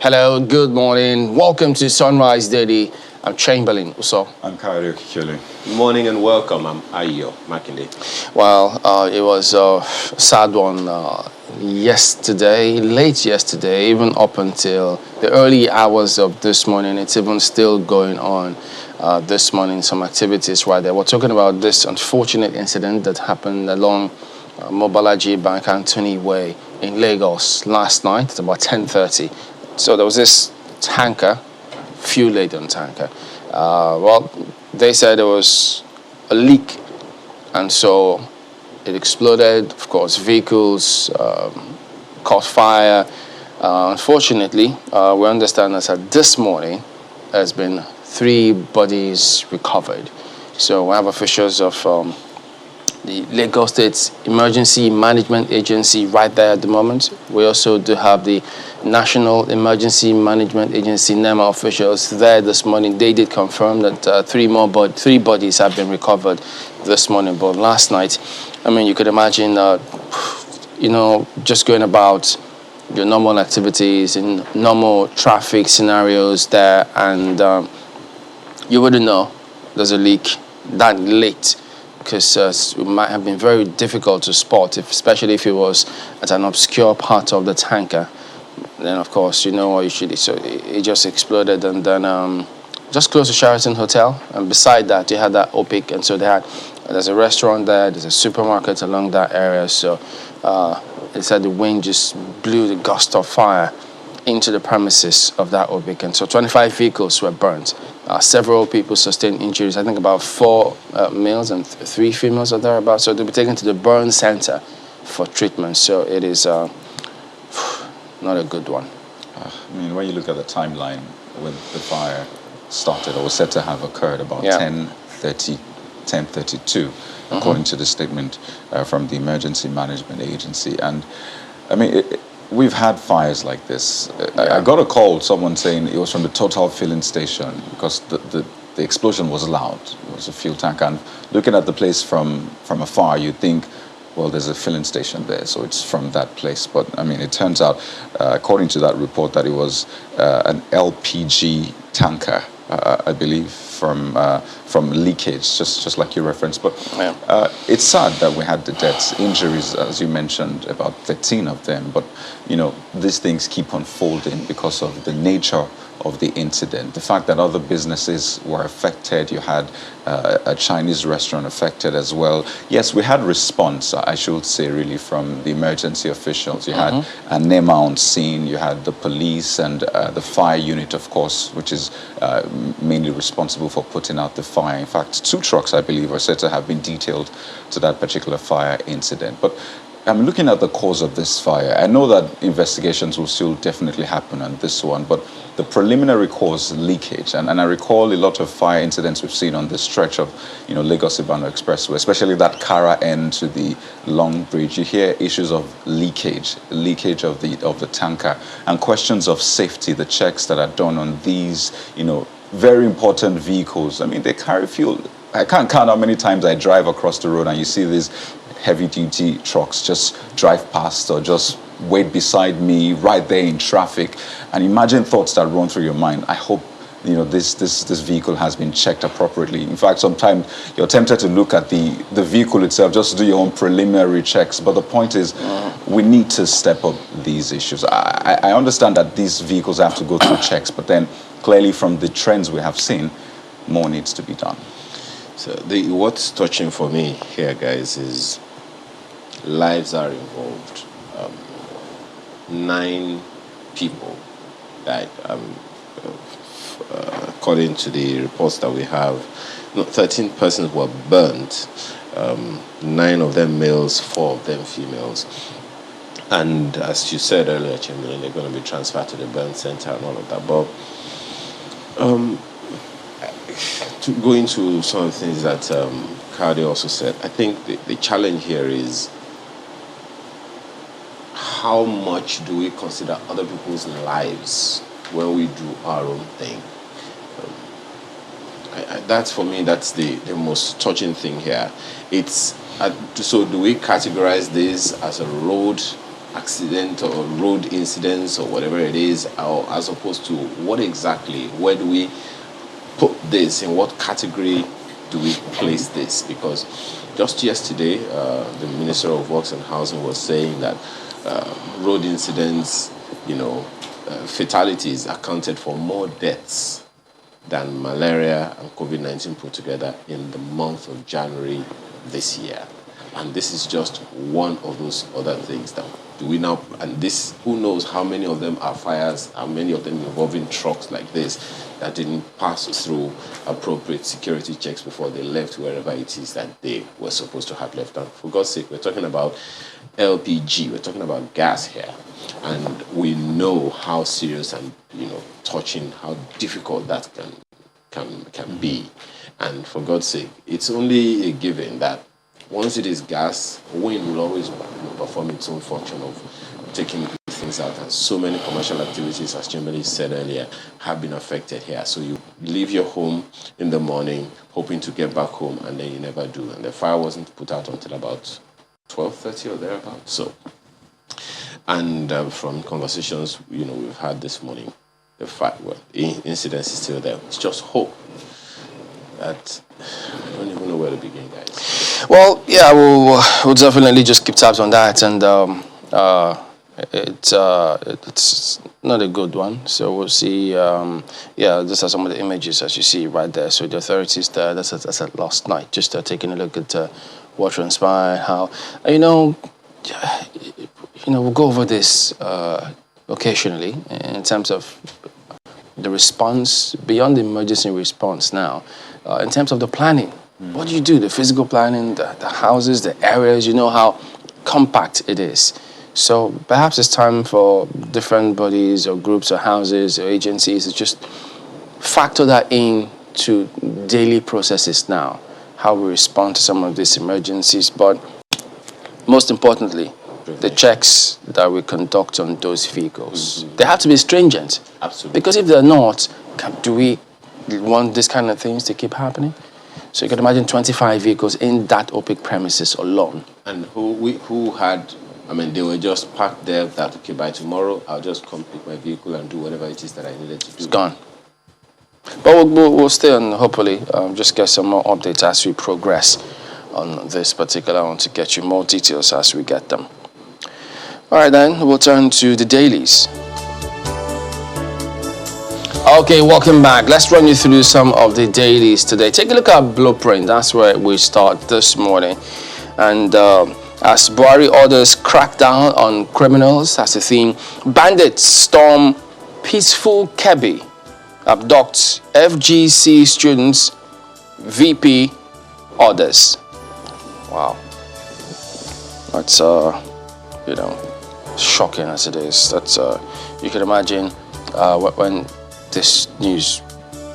Hello, good morning. Welcome to Sunrise Daily. I'm Chamberlain. What's up? I'm Kyle Kikili. Good morning and welcome. I'm Ayo Makinde. Well, it was a sad one late yesterday, even up until the early hours of this morning. It's even still going on this morning, some activities right there. We're talking about this unfortunate incident that happened along Mobalaji Bank Anthony Way in Lagos last night at about 10:30. So there was this tanker, fuel-laden tanker. They said there was a leak, and so it exploded. Of course, vehicles caught fire. Unfortunately, we understand that this morning there's been 3 bodies recovered. So we have officials of the Lagos State Emergency Management Agency right there at the moment. We also do have the National Emergency Management Agency, NEMA officials there this morning. They did confirm that 3 bodies have been recovered this morning. But last night, I mean, you could imagine, just going about your normal activities in normal traffic scenarios there, and you wouldn't know there's a leak that late, because it might have been very difficult to spot, especially if it was at an obscure part of the tanker. Then, of course, you know what you should do. So it just exploded, and then just close to Sheraton Hotel. And beside that, you had that OPIC, and so there's a restaurant there, there's a supermarket along that area. So they said the wind just blew the gust of fire into the premises of that OPIC, and so 25 vehicles were burnt. Several people sustained injuries. I think about 4 males and 3 females are thereabouts. So they'll be taken to the burn center for treatment. So it is not a good one. I mean, when you look at the timeline when the fire started or was said to have occurred about 10:32, according to the statement from the Emergency Management Agency. And I mean, we've had fires like this. I got a call, someone saying it was from the Total filling station because the explosion was loud. It was a fuel tank. And looking at the place from afar, you'd think, well, there's a filling station there, so it's from that place. But, I mean, it turns out, according to that report, that it was an LPG tanker, I believe, from leakage, just like you referenced. But it's sad that we had the deaths, injuries, as you mentioned, about 13 of them. But, these things keep unfolding because of the nature of the incident. The fact that other businesses were affected, you had a Chinese restaurant affected as well. Yes, we had response, I should say, really, from the emergency officials. You had a NEMA on scene, you had the police and the fire unit, of course, which is mainly responsible for putting out the fire. In fact, 2 trucks, I believe, are said to have been detailed to that particular fire incident. But I'm looking at the cause of this fire. I know that investigations will still definitely happen on this one, but the preliminary cause, leakage, and I recall a lot of fire incidents we've seen on this stretch of, Lagos-Ibadan Expressway, especially that Kara end to the Long Bridge. You hear issues of leakage of the tanker, and questions of safety, the checks that are done on these, very important vehicles. I mean, they carry fuel. I can't count how many times I drive across the road and you see these heavy-duty trucks just drive past or just wait beside me right there in traffic, and imagine thoughts that run through your mind. I hope this vehicle has been checked appropriately. In fact, sometimes you're tempted to look at the vehicle itself just to do your own preliminary checks. But the point is, we need to step up these issues. I understand that these vehicles have to go through checks, but then clearly from the trends we have seen, more needs to be done. So what's touching for me here, guys, is lives are involved. 9 people died. According to the reports that we have, 13 persons were burnt. 9 of them males, 4 of them females. And as you said earlier, Chamberlain, they're going to be transferred to the burn center and all of that. But to go into some of the things that Kade also said, I think the challenge here is how much do we consider other people's lives when we do our own thing? That's, for me, that's the most touching thing here. So do we categorize this as a road accident or road incidents or whatever it is, or as opposed to what exactly, where do we put this, in what category do we place this? Because just yesterday, the Minister of Works and Housing was saying that road incidents, fatalities accounted for more deaths than malaria and COVID-19 put together in the month of January this year. And this is just one of those other things that do we now, and this, who knows how many of them are fires, how many of them involving trucks like this that didn't pass through appropriate security checks before they left wherever it is that they were supposed to have left. And for God's sake, we're talking about LPG, we're talking about gas here. And we know how serious and, touching, how difficult that can be. And for God's sake, it's only a given that once it is gas, wind will always perform its own function of taking things out. And so many commercial activities, as Chamberlain said earlier, have been affected here. So you leave your home in the morning, hoping to get back home, and then you never do. And the fire wasn't put out until about 12:30 or thereabouts. So, and from conversations we've had this morning, the incident is still there. It's just hope that I don't even know where to begin, guys. Well, yeah, we'll definitely just keep tabs on that, and it's not a good one. So we'll see. These are some of the images as you see right there. So the authorities there, that's at last night, just taking a look at what transpired, how we'll go over this occasionally in terms of the response beyond the emergency response now. In terms of the planning, what do you do? The physical planning, the houses, the areas, how compact it is. So perhaps it's time for different bodies or groups or houses or agencies to just factor that in to daily processes now, how we respond to some of these emergencies. But most importantly, the checks that we conduct on those vehicles, they have to be stringent. Absolutely. Because if they're not, do we want these kind of things to keep happening? So you can imagine 25 vehicles in that OPIC premises alone. And who had, they were just parked there that, okay, by tomorrow, I'll just come pick my vehicle and do whatever it is that I needed to do. It's gone. But we'll stay on, hopefully, just get some more updates as we progress on this particular. I want to get you more details as we get them. All right, then, we'll turn to the dailies. Okay, welcome back. Let's run you through some of the dailies today. Take a look at Blueprint. That's where we start this morning. And as Buhari orders crackdown on criminals, that's the theme. Bandits storm peaceful Kebbi, abduct FGC students, VP orders. Wow. That's, shocking as it is. That's, you can imagine when this news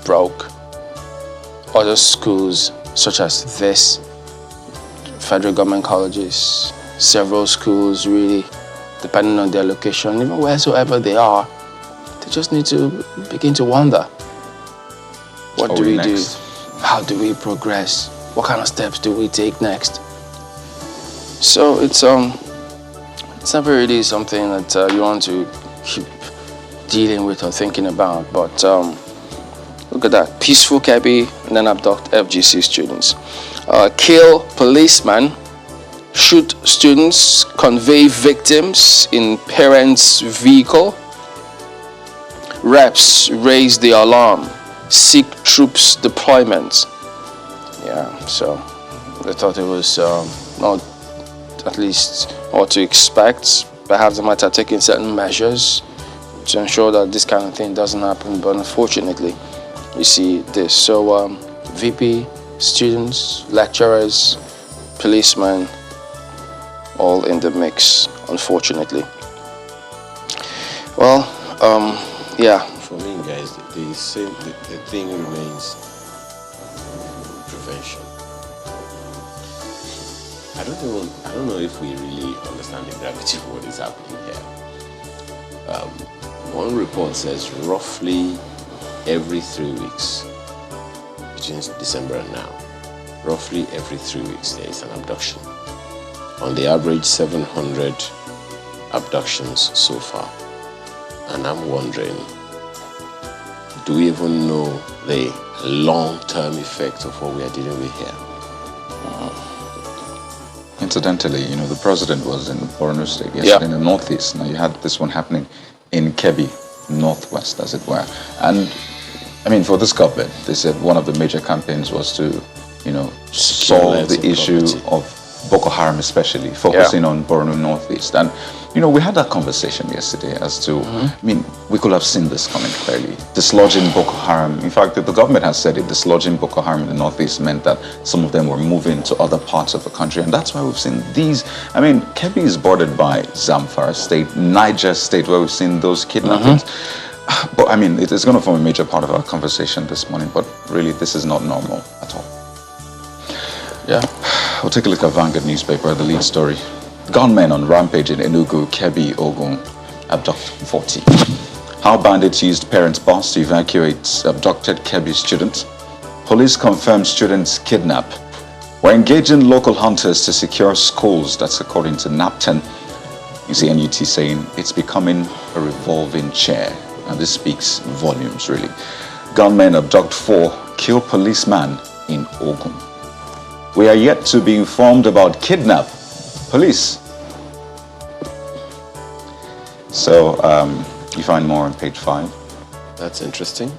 broke, other schools such as this, federal government colleges, several schools really, depending on their location, even wheresoever they are, they just need to begin to wonder, what do we do? How do we progress? What kind of steps do we take next? So it's never really something that you want to keep dealing with or thinking about, but look at that. Peaceful Kebbi, and then abduct FGC students. Kill policeman, shoot students, convey victims in parents' vehicle. Reps raise the alarm, seek troops deployment. Yeah, so they thought it was not at least what to expect. Perhaps they might have taken certain measures to ensure that this kind of thing doesn't happen, but unfortunately, you see this. So, VP, students, lecturers, policemen, all in the mix, unfortunately. Well, yeah. For me, guys, the thing remains prevention. I don't know if we really understand the gravity of what is happening here. One report says roughly every 3 weeks, between December and now, roughly every 3 weeks there is an abduction. On the average, 700 abductions so far. And I'm wondering, do we even know the long-term effect of what we are dealing with here? Incidentally, the president was in Borno State yesterday in the northeast. Now you had this one happening in Kebbi, northwest, as it were. And I mean, for this government, they said one of the major campaigns was to, solve the issue of Boko Haram, especially focusing on Borno northeast. And we had that conversation yesterday as to, I mean, we could have seen this coming clearly. Dislodging Boko Haram, in fact, the government has said it, dislodging Boko Haram in the northeast meant that some of them were moving to other parts of the country. And that's why we've seen these. I mean, Kebbi is bordered by Zamfara State, Niger State, where we've seen those kidnappings. But I mean, it is going to form a major part of our conversation this morning, but really, this is not normal at all. Yeah. We'll take a look at Vanguard newspaper, the lead story. Gunmen on rampage in Enugu, Kebbi, Ogun, abduct 40. How bandits used parents' bus to evacuate abducted Kebbi students. Police confirm students kidnapped. We're engaging local hunters to secure schools. That's according to NAPTEN. You see NUT saying it's becoming a revolving chair. And this speaks volumes, really. Gunmen abduct 4, kill policeman in Ogun. We are yet to be informed about kidnap police. So you find more on page 5. That's interesting,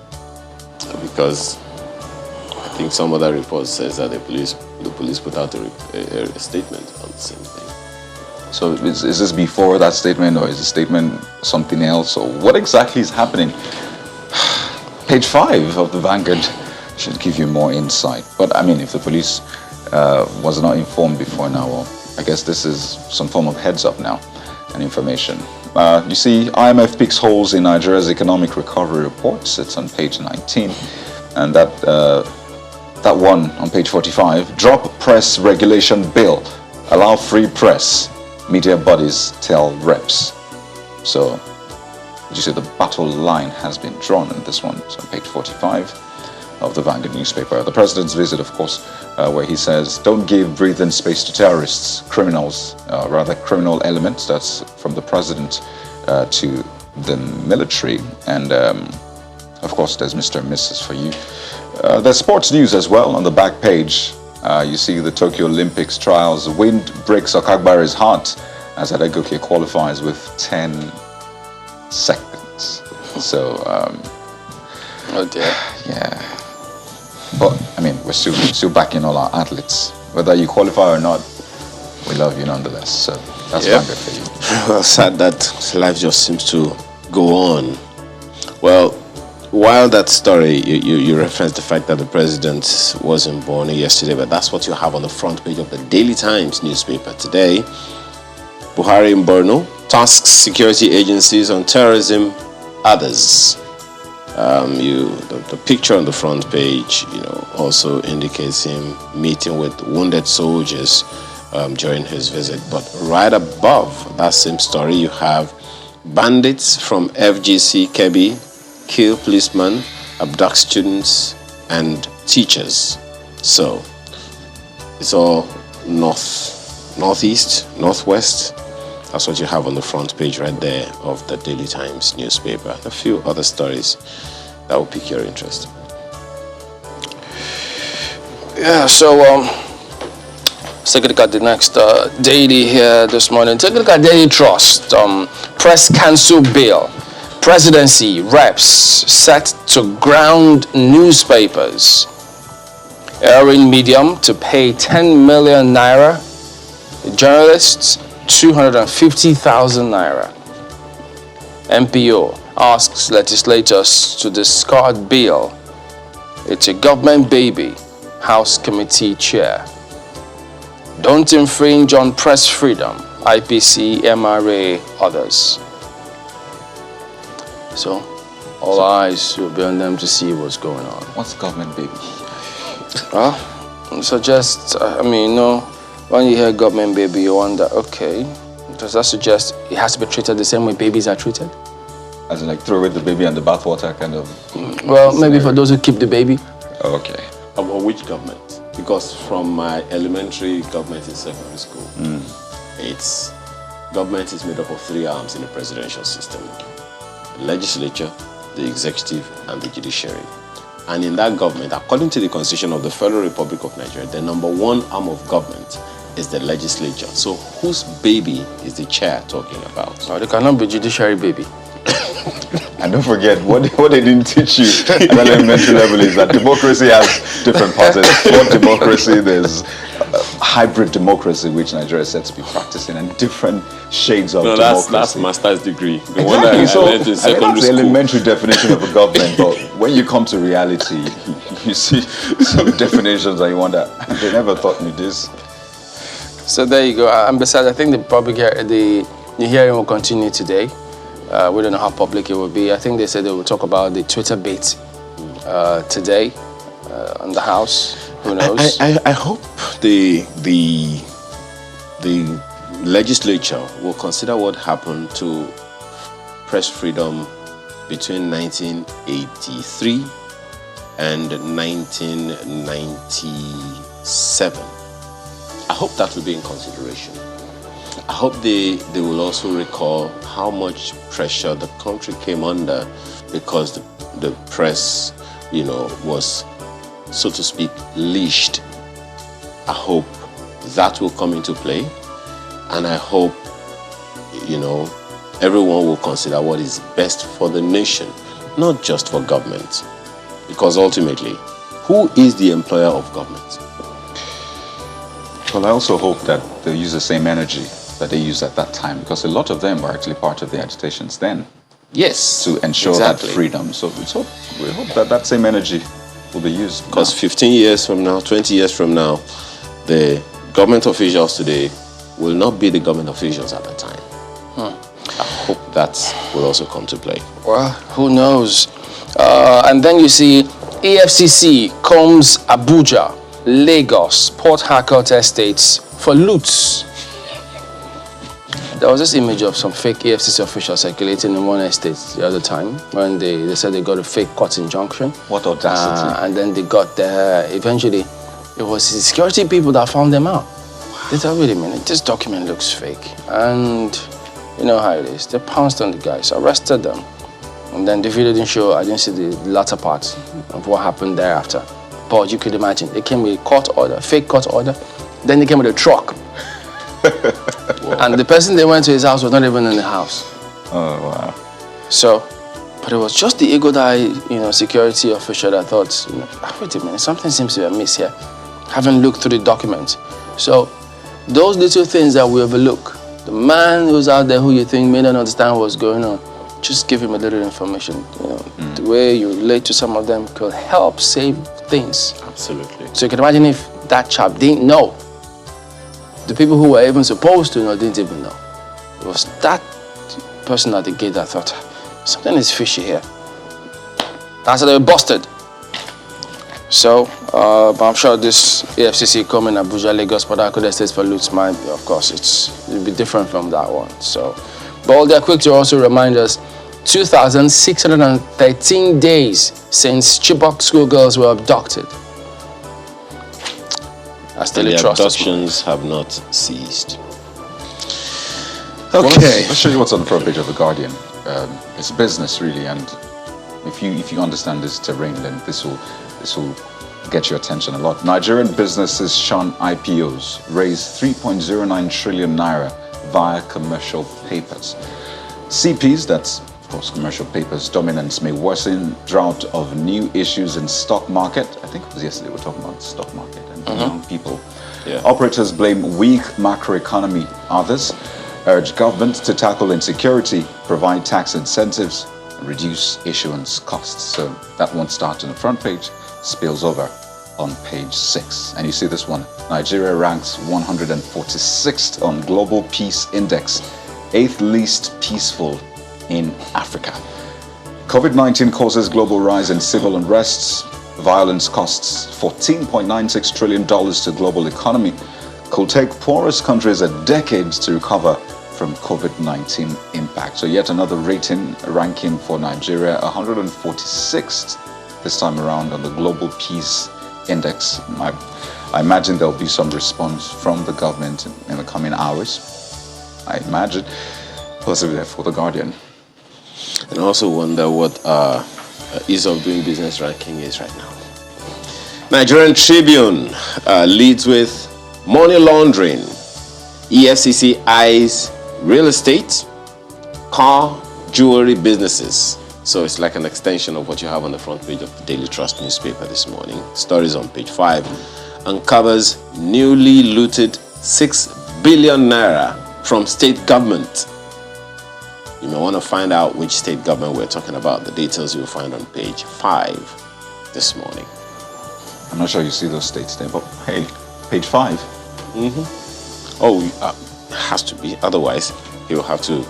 because I think some other report says that the police put out a statement on the same thing. So is this before that statement, or is the statement something else, or what exactly is happening? Page 5 of the Vanguard should give you more insight. But I mean, if the police was not informed before now, well, I guess this is some form of heads up now and information. You see, IMF picks holes in Nigeria's economic recovery reports. It's on page 19. And that one on page 45, drop press regulation bill, allow free press, media bodies tell reps. So, you see the battle line has been drawn in this one. It's on page 45 of the Vanguard newspaper. The president's visit, of course, where he says, don't give breathing space to terrorists, criminals, criminal elements. That's from the president to the military. And, of course, there's Mr. and Mrs. for you. There's sports news as well on the back page. You see the Tokyo Olympics trials. Wind breaks Okagbare's heart as Adegoke qualifies with 10 seconds. So, oh dear. Yeah. But, I mean, we're still backing all our athletes. Whether you qualify or not, we love you nonetheless. So that's Vanguard for you. Well, sad that life just seems to go on. Well, while that story, you referenced the fact that the president wasn't born yesterday, but that's what you have on the front page of the Daily Times newspaper today. Buhari in Borno tasks security agencies on terrorism, others. The picture on the front page, also indicates him meeting with wounded soldiers during his visit. But right above that same story, you have bandits from FGC Kebbi kill policemen, abduct students and teachers. So it's all northeast, northwest. That's what you have on the front page right there of the Daily Times newspaper. A few other stories that will pique your interest. Yeah, so let's take a look at the next daily here this morning. Take a look at Daily Trust. Press cancel bill. Presidency reps set to ground newspapers. Airing medium to pay 10 million naira. Journalists 250,000 naira. MPO asks legislators to discard bill. It's a government baby. House Committee Chair. Don't infringe on press freedom. IPC, MRA, others. So, all eyes will be on them to see what's going on. What's government baby? When you hear government baby, you wonder, okay, does that suggest it has to be treated the same way babies are treated? As in, like, throw away the baby and the bathwater kind of... Well, maybe for those who keep the baby. Oh, okay. Or which government? Because from my elementary government in secondary school, it's government is made up of three arms in the presidential system: the legislature, the executive, and the judiciary. And in that government, according to the Constitution of the Federal Republic of Nigeria, the number one arm of government is the legislature. So whose baby is the chair talking about? Oh, they cannot be judiciary baby. And don't forget, what they didn't teach you at elementary level is that democracy has different parts. There's broad democracy, there's hybrid democracy, which Nigeria is said to be practicing, and different shades of democracy. That's master's degree. The Exactly. one that I So, learned in that's secondary the school. elementary definition of a government, but when you come to reality, you see some definitions and you wonder, they never taught me this. So there you go. And besides, I think the hearing will continue today. We don't know how public it will be. I think they said they will talk about the Twitter bait today on the House. Who knows? I hope the legislature will consider what happened to press freedom between 1983 and 1997. I hope that will be in consideration. I hope they will also recall how much pressure the country came under because the press, was, so to speak, leashed. I hope that will come into play, and I hope, everyone will consider what is best for the nation, not just for government. Because ultimately, who is the employer of government? Well, I also hope that they'll use the same energy that they used at that time, because a lot of them were actually part of the agitations then. Yes, to ensure exactly. that freedom. So we hope that same energy will be used. Because 15 years from now, 20 years from now, the government officials today will not be the government officials at that time. I hope that will also come to play. Well, who knows? And then you see EFCC combs Abuja, Lagos, Port Harcourt estates for loots. There was this image of some fake EFCC officials circulating in one estate the other time when they said they got a fake court injunction. What audacity. And then they got there. Eventually, it was the security people that found them out. They thought, wait a minute, this document looks fake. And you know how it is. They pounced on the guys, arrested them. And then the video didn't show, I didn't see the latter part of what happened thereafter. But you could imagine, they came with a court order, fake court order. Then they came with a truck. And the person they went to his house was not even in the house. Oh, wow. So, but it was just the ego-eye, security official that thought, wait a minute, something seems to be amiss here. Haven't looked through the document. So, those little things that we overlook, the man who's out there who you think may not understand what's going on, just give him a little information. The way you relate to some of them could help save things. Absolutely. So you can imagine if that chap didn't know. The people who were even supposed to know didn't even know. It was that person at the gate that thought, something is fishy here. That's how they were busted. So, but I'm sure this EFCC coming Abuja, Lagos, Port Harcourt estates for loots might be, of course, it'll be different from that one. So, but they're quick to also remind us 2,613 days since Chibok schoolgirls were abducted. The abductions have not ceased. Well, Okay. let's show you what's on the front page of The Guardian. It's business, really, and if you understand this terrain, then this will get your attention a lot. Nigerian businesses shun IPOs, raise 3.09 trillion naira via commercial papers. CPs, that's of course commercial papers, dominance may worsen drought of new issues in stock market. I think it was yesterday we were talking about the stock market and young people. Yeah. Operators blame weak macroeconomy. Others urge government to tackle insecurity, provide tax incentives, and reduce issuance costs. So that one starts on the front page, spills over on page 6. And you see this one, Nigeria ranks 146th on Global Peace Index, 8th least peaceful in Africa. COVID-19 causes global rise in civil unrests. Violence costs $14.96 trillion to global economy. Could take poorest countries a decade to recover from COVID-19 impact. So yet another ranking for Nigeria, 146th this time around on the Global Peace Index. I imagine there'll be some response from the government in the coming hours. I imagine. Possibly there for The Guardian. And I also wonder what ease of doing business ranking is right now. Nigerian Tribune leads with money laundering. EFCC eyes real estate, car, jewelry businesses. So it's like an extension of what you have on the front page of the Daily Trust newspaper this morning. Stories on page 5 uncovers newly looted 6 billion naira from state government. You may want to find out which state government we're talking about. The details you'll find on page 5 this morning. I'm not sure you see those states there, but hey, page 5. Oh, has to be. Otherwise, he'll have to.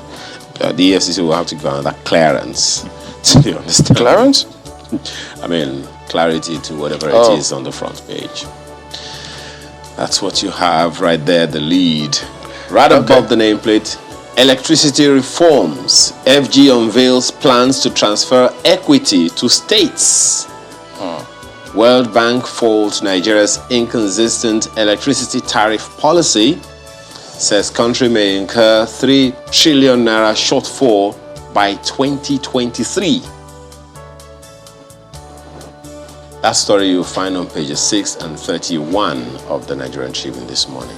The EFCC will have to go under clearance. Do you understand? Clarence? I mean, clarity to whatever it is on the front page. That's what you have right there. The lead, right above the nameplate. Electricity reforms. FG unveils plans to transfer equity to states. World Bank faults Nigeria's inconsistent electricity tariff policy. Says country may incur 3 trillion naira shortfall by 2023. That story you'll find on pages 6 and 31 of the Nigerian Tribune this morning.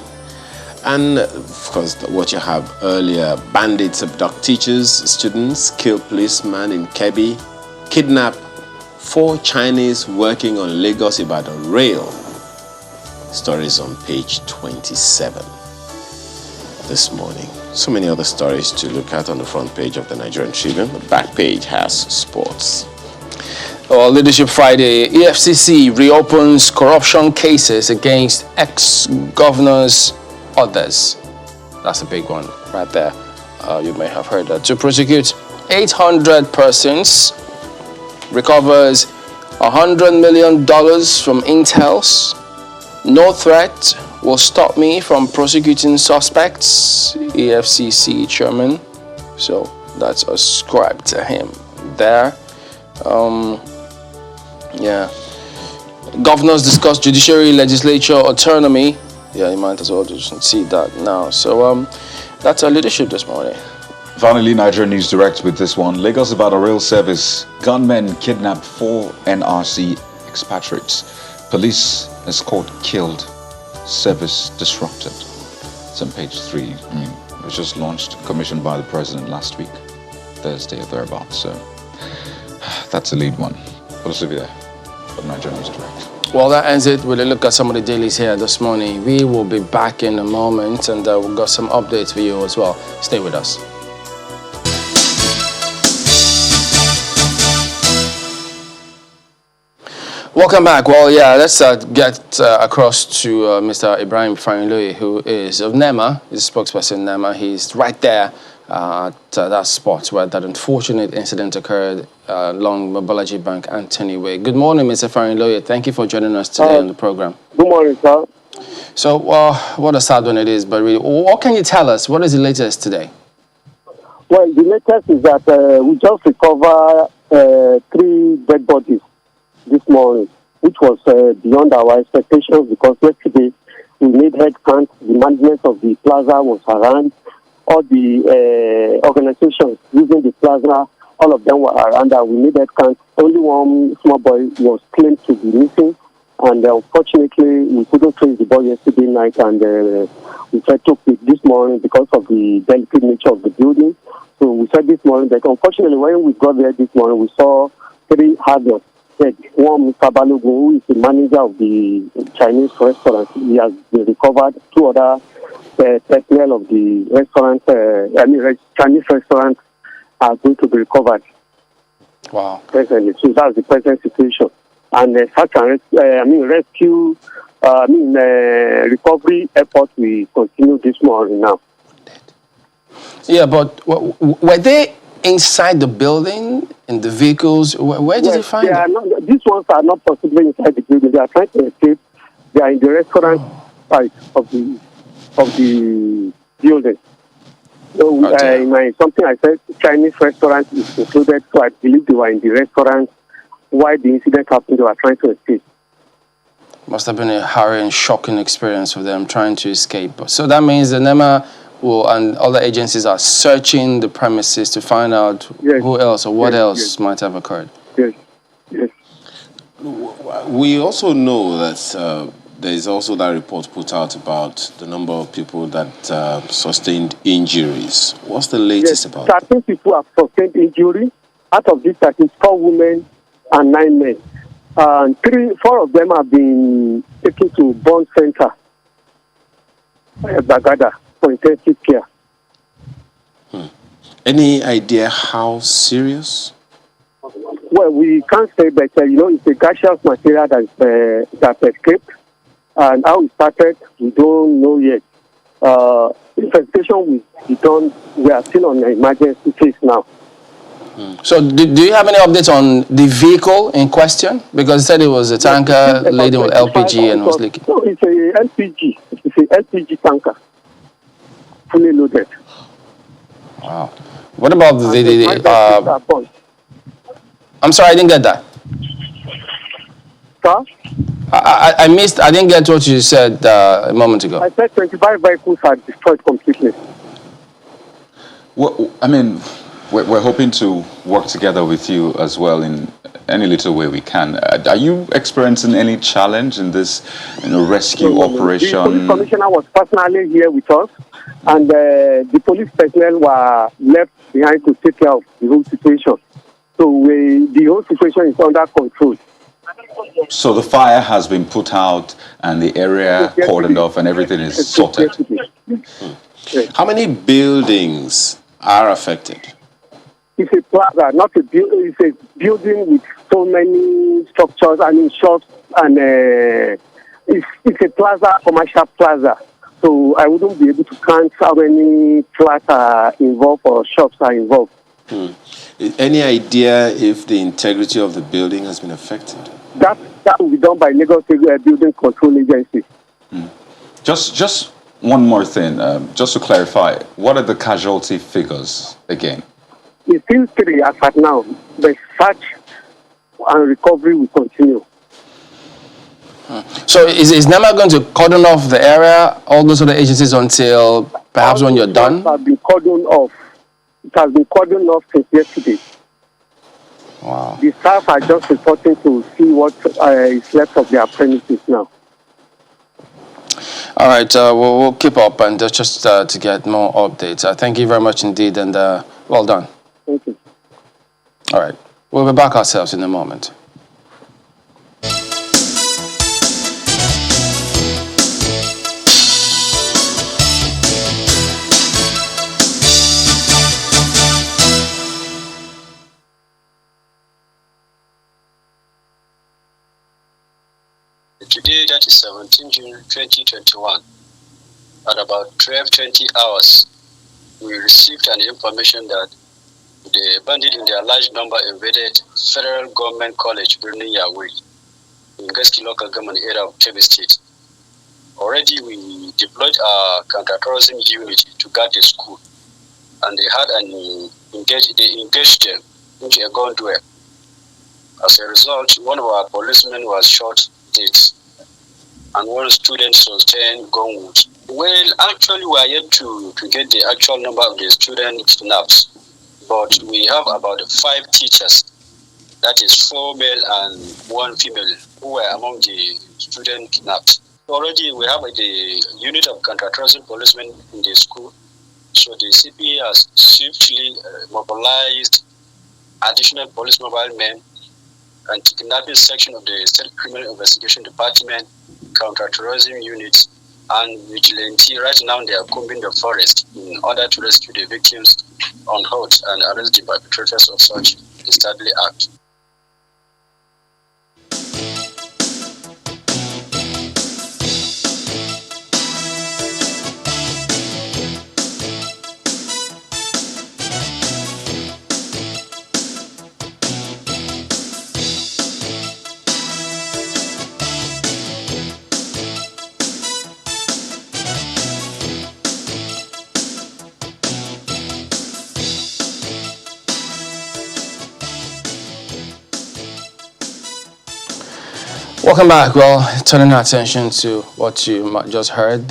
And of course, what you have earlier, bandits abduct teachers, students, kill policeman in Kebbi, kidnap 4 Chinese working on Lagos-Ibadan rail. Stories on page 27 this morning. So many other stories to look at on the front page of the Nigerian Tribune. The back page has sports. Leadership Friday, EFCC reopens corruption cases against ex-governors, others. That's a big one right there. You may have heard that. To prosecute 800 persons, recovers $100 million from Intels. No threat will stop me from prosecuting suspects, EFCC chairman. So that's ascribed to him there. Governors discuss judiciary, legislature, autonomy. Yeah, you might as well just see that now. So that's our leadership this morning. Finally, Nigeria News Direct with this one. Lagos Ibadan Rail Service. Gunmen kidnapped 4 NRC expatriates. Police escort killed. Service disrupted. It's on page 3. It was just launched, commissioned by the president last week, Thursday or thereabouts. So that's the lead one. Also be there for Nigeria News Direct. Well, that ends it. We'll look at some of the dailies here this morning. We will be back in a moment, and we've got some updates for you as well. Stay with us. Welcome back. Well, yeah, let's get across to Mr. Ibrahim Farinloye, who is of NEMA. He's a spokesperson of NEMA. He's right there at that spot where that unfortunate incident occurred along Mobolaji Bank, Anthony Way. Good morning, Mr. Farinloye. Thank you for joining us today on the program. Good morning, sir. So, what a sad one it is, but really, what can you tell us? What is the latest today? Well, the latest is that we just recovered 3 dead bodies this morning, which was beyond our expectations because yesterday we made head count. The management of the plaza was around. All the organizations using the plaza, all of them were around. We made head count. Only one small boy was claimed to be missing, and unfortunately we couldn't trace the boy yesterday night, and we tried to pick this morning because of the delicate nature of the building. So we said this morning that unfortunately when we got there this morning, we saw 3 adults. One, Mr. Balogun, who is the manager of the Chinese restaurant, he has been recovered. 2 other personnel of the restaurant, Chinese restaurant, are going to be recovered. Wow. Presently, so that's the present situation. And search and rescue, recovery effort will continue this morning now. Yeah, but were they inside the building, in the vehicles? Where did you find them? These ones are not possibly inside the building. They are trying to escape. They are in the restaurant side of the building. So something I said, Chinese restaurant is included. So I believe they were in the restaurant while the incident happened. They were trying to escape. Must have been a harrowing, shocking experience for them trying to escape. So that means the NEMA and other agencies are searching the premises to find out who else or what else might have occurred. Yes, yes. We also know that there is also that report put out about the number of people that sustained injuries. What's the latest about that? 13 people have sustained injury. Out of these 13, 4 women and 9 men. 4 of them have been taken to Bond Center, Bagada, for intensive care. Any idea how serious? Well, we can't say, but it's a gaseous material that escaped, and how it started, we don't know yet. Investigation will be done. We are still on an emergency case now. So, do you have any updates on the vehicle in question? Because you said it was a tanker laden with LPG and was leaking. No, it's a LPG. It's a LPG tanker, fully loaded. Wow. What about I'm sorry, I didn't get that. Sir? I missed. I didn't get what you said a moment ago. I said 25 vehicles are destroyed completely. Well, I mean, we're hoping to work together with you as well in any little way we can. Are you experiencing any challenge in this rescue operation? The police commissioner was personally here with us, and the police personnel were left behind to take care of the whole situation. So the whole situation is under control. So the fire has been put out and the area cordoned off and everything is sorted. How many buildings are affected? It's a plaza, not a building. It's a building with so many structures and shops, and it's a plaza, commercial plaza. So I wouldn't be able to count how many flats are involved or shops are involved. Any idea if the integrity of the building has been affected? That will be done by Lagos State Building Control Agency. Just one more thing, just to clarify, what are the casualty figures again? It's still 3 as at now. The search and recovery will continue. So is NEMA going to cordon off the area, all those other agencies, until perhaps when you're done? It has been cordoned off. It has been cordoned off since yesterday. Wow. The staff are just reporting to see what is left of their premises now. All right, we'll keep up and just to get more updates. Thank you very much indeed, and well done. Thank you. All right, we'll be back ourselves in a moment. Today, that is 17 June 2021, at about 12:20 hours, we received an information that the bandits in their large number invaded Federal Government College, Birnin Yawuri, in Gaski local government area of Kebbi State. Already, we deployed our counter-terrorism unit to guard the school, and they engaged them into a gun duel. As a result, one of our policemen was shot dead, and one student sustained gun wounds. Well, actually, we are yet to get the actual number of the students kidnapped, but we have about 5 teachers, that is 4 male and 1 female, who were among the students kidnapped. Already, we have the unit of counter-terrorism policemen in the school, so the CP has swiftly mobilized additional police mobile men and kidnapping section of the State Criminal Investigation Department, counter-terrorism units, and vigilante. Right now, they are combing the forest in order to rescue the victims unhurt and arrest the perpetrators of such disturbing act. Welcome back. Well, turning our attention to what you just heard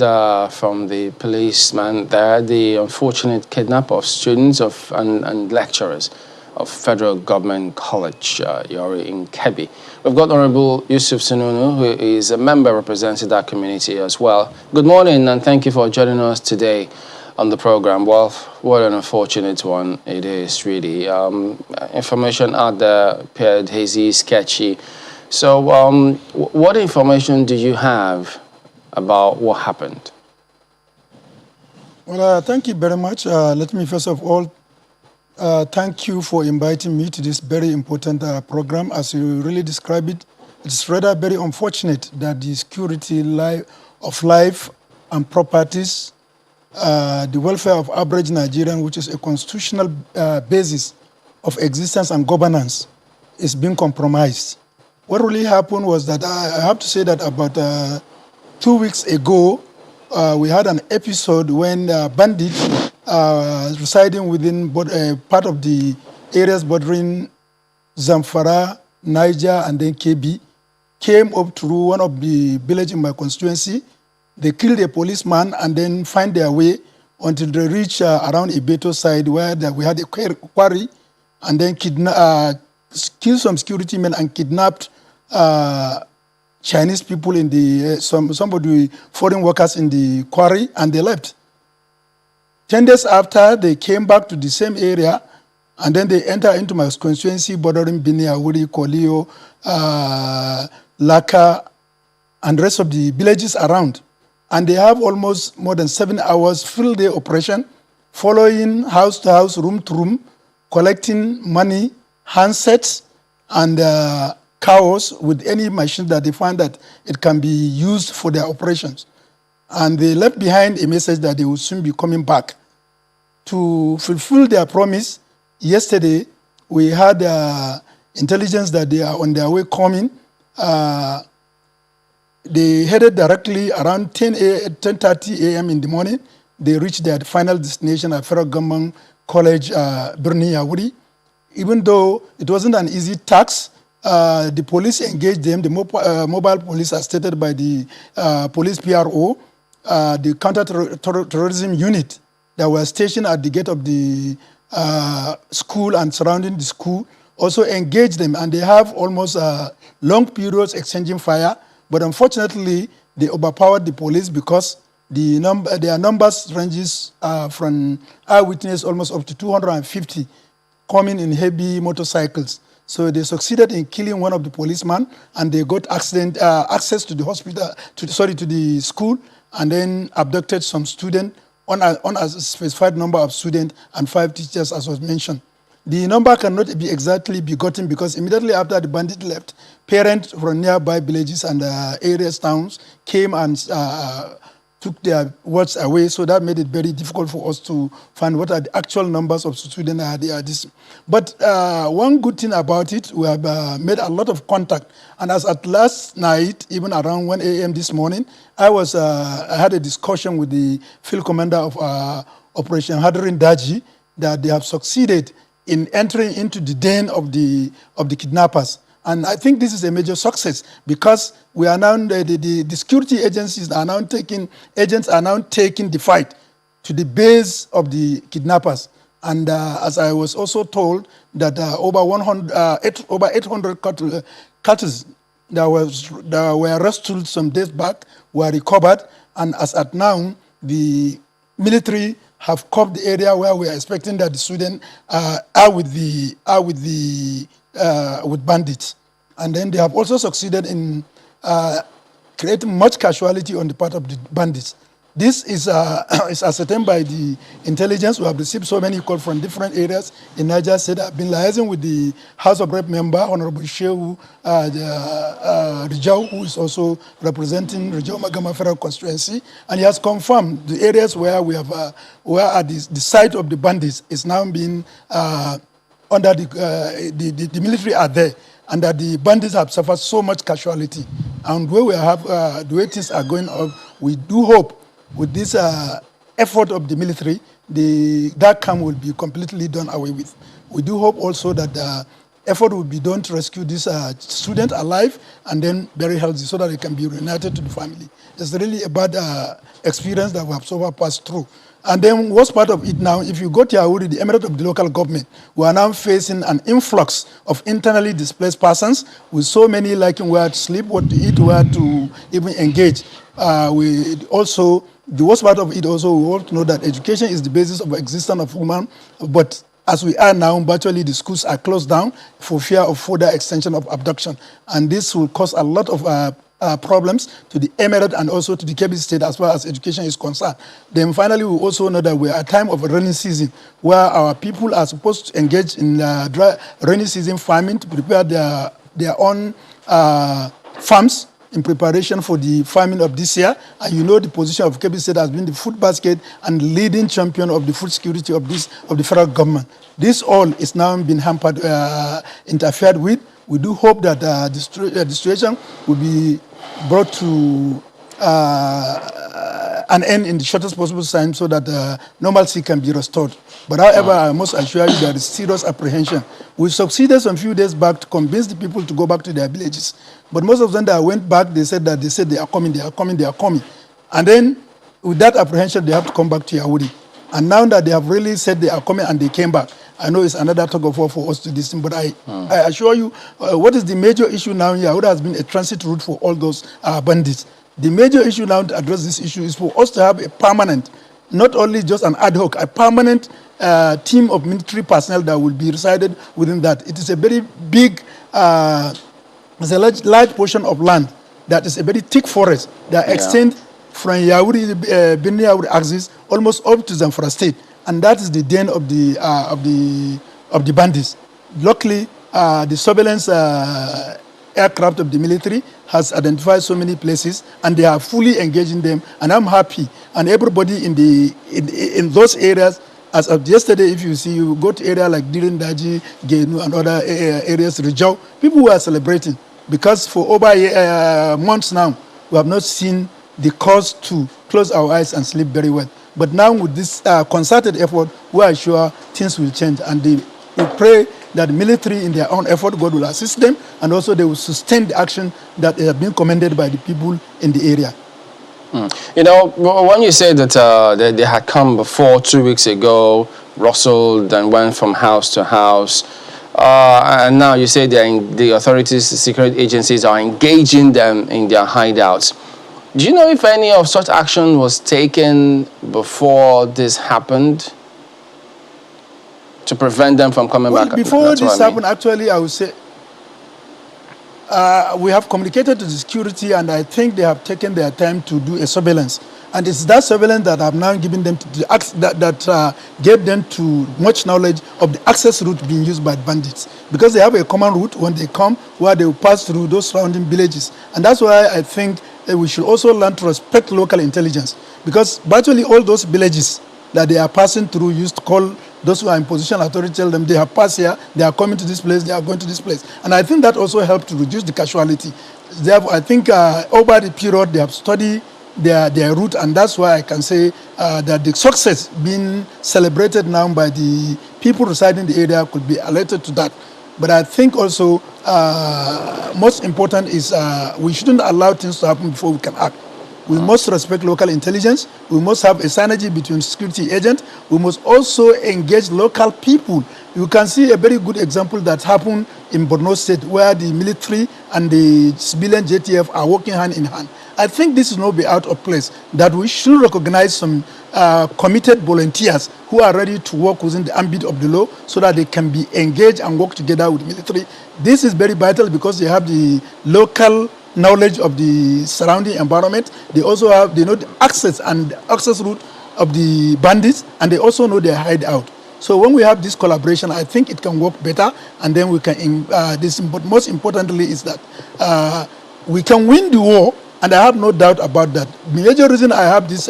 from the policeman there, the unfortunate kidnap of students and lecturers of Federal Government College, Yori in Kebbi. We've got Honorable Yusuf Sununu, who is a member representing that community as well. Good morning, and thank you for joining us today on the program. Well, what an unfortunate one it is, really. Information out there appeared hazy, sketchy. So, what information do you have about what happened? Well, thank you very much. Let me first of all thank you for inviting me to this very important program. As you really describe it, it's rather very unfortunate that the security of life and properties, the welfare of average Nigerian, which is a constitutional basis of existence and governance, is being compromised. What really happened was that I have to say that about 2 weeks ago, we had an episode when bandits residing within part of the areas bordering Zamfara, Niger, and then Kebbi came up through one of the villages in my constituency. They killed a policeman and then find their way until they reach around Ibeto side where we had a quarry, and then killed some security men and kidnapped Chinese people in the foreign workers in the quarry, and they left. 10 days after, they came back to the same area, and then they entered into my constituency bordering Binia, Wuri, Kolio, Laka, and rest of the villages around. And they have almost more than 7 hours full day operation, following house to house, room to room, collecting money, handsets, and cows with any machine that they find that it can be used for their operations. And they left behind a message that they will soon be coming back. To fulfill their promise, yesterday we had intelligence that they are on their way coming. They headed directly around 10:30 a.m. in the morning. They reached their final destination at Federal Government College, Birni Yawuri. Even though it wasn't an easy task, the police engaged them. The mobile police, as stated by the police PRO, the counter-terrorism unit that were stationed at the gate of the school and surrounding the school, also engaged them. And they have almost long periods exchanging fire. But unfortunately, they overpowered the police because their numbers ranges from eyewitness almost up to 250 coming in heavy motorcycles. So they succeeded in killing one of the policemen, and they got access to the hospital, to the school, and then abducted some students, on a specified number of students and 5 teachers, as was mentioned. The number cannot be exactly gotten because immediately after the bandit left, parents from nearby villages and areas, towns, came and took their words away. So that made it very difficult for us to find what are the actual numbers of students there. But one good thing about it, we have made a lot of contact. And as at last night, even around 1 a.m. this morning, I had a discussion with the field commander of Operation Hadarin Daji that they have succeeded in entering into the den of the kidnappers. And I think this is a major success because we are now, the security agents are now taking the fight to the base of the kidnappers. And as I was also told that over 800 cattle that were rescued some days back were recovered. And as at now, the military have covered the area where we are expecting that the students are with bandits. And then they have also succeeded in creating much casualty on the part of the bandits. This is ascertained by the intelligence. We have received so many calls from different areas in Niger State. I've been liaising with the House of Rep member, Honorable Shehu Rijau, who is also representing Rijau Magama Federal Constituency, and he has confirmed the areas where we have, where the site of the bandits is now being under the military are there, and that the bandits have suffered so much casualty. And where we have the way things are going on, we do hope with this effort of the military, that camp will be completely done away with. We do hope also that effort will be done to rescue this student alive and then very healthy so that it can be reunited to the family. It's really a bad experience that we have so far passed through. And then what's part of it now, if you go to Yaouri, the emirate of the local government, we are now facing an influx of internally displaced persons with so many liking where to sleep, what to eat, where to even engage. We also, the worst part of it also, we all know that education is the basis of existence of human, but as we are now, virtually the schools are closed down for fear of further extension of abduction. And this will cause a lot of problems to the emirate and also to the Kebbi state as far as education is concerned. Then finally, we also know that we are at a time of rainy season where our people are supposed to engage in rainy season farming to prepare their own farms in preparation for the farming of this year. And you know the position of Kebbi State has been the food basket and leading champion of the food security of the federal government. This all is now being hampered, interfered with. We do hope that the situation will be brought to an end in the shortest possible time so that normalcy can be restored. But however, I must assure you there is serious apprehension. We succeeded some few days back to convince the people to go back to their villages. But most of them that went back, they said they are coming, they are coming, they are coming. And then with that apprehension, they have to come back to Yaouri. And now that they have really said they are coming and they came back, I know it's another tug of war for us to this thing, but I assure you, what is the major issue now in Yaouri has been a transit route for all those bandits. The major issue now to address this issue is for us to have a permanent, not only just an ad hoc, a permanent team of military personnel that will be resided within that. It is a very big, it's a large portion of land that is a very thick forest that extends from Yaouri, Birni Yaouri axis almost up to Zamfara state. And that is the den of the bandits. Luckily, the surveillance aircraft of the military has identified so many places, and they are fully engaged in them. And I'm happy. And everybody in those areas, as of yesterday, if you go to area like Dirindaji, Genu, and other areas, Rijau, people were celebrating because for over months now, we have not seen the cause to close our eyes and sleep very well. But now with this concerted effort, we are sure things will change. And we pray that the military, in their own effort, God will assist them, and also they will sustain the action that has been commended by the people in the area. You know, when you say that they had come before 2 weeks ago, rustled and went from house to house, and now you say the authorities, the security agencies are engaging them in their hideouts. Do you know if any of such action was taken before this happened to prevent them from coming back? Before this happened, actually, I would say we have communicated to the security, and I think they have taken their time to do a surveillance. And it's that surveillance that have now given them that gave them to much knowledge of the access route being used by bandits, because they have a common route when they come where they will pass through those surrounding villages. And that's why I think we should also learn to respect local intelligence, because virtually all those villages that they are passing through used to call those who are in position authority, tell them they have passed here, they are coming to this place, they are going to this place. And I think that also helped to reduce the casualty. Therefore, I think over the period they have studied their route, and that's why I can say that the success being celebrated now by the people residing in the area could be alerted to that. But I think also most important is we shouldn't allow things to happen before we can act. We must respect local intelligence. We must have a synergy between security agents. We must also engage local people. You can see a very good example that happened in Borno State, where the military and the civilian JTF are working hand in hand. I think this is not be out of place, that we should recognize some committed volunteers who are ready to work within the ambit of the law so that they can be engaged and work together with military. This is very vital because they have the local knowledge of the surrounding environment. They also have, they know the access route of the bandits, and they also know their hideout. So when we have this collaboration, I think it can work better, and then we can, but most importantly is that we can win the war, and I have no doubt about that. The major reason I have this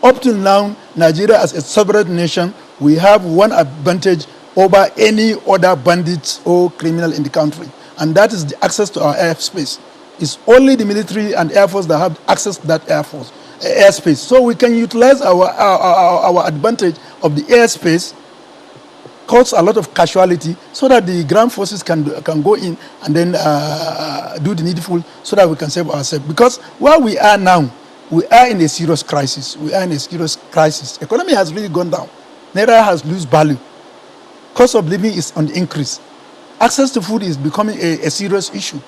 up till now, Nigeria as a sovereign nation, we have one advantage over any other bandits or criminal in the country, and that is the access to our airspace. It's only the military and air force that have access to that airspace. So we can utilize our advantage of the airspace cause a lot of casualty so that the ground forces can go in and then do the needful so that we can save ourselves. Because where we are now, we are in a serious crisis. We are in a serious crisis. Economy has really gone down. Naira has lost value. Cost of living is on the increase. Access to food is becoming a serious issue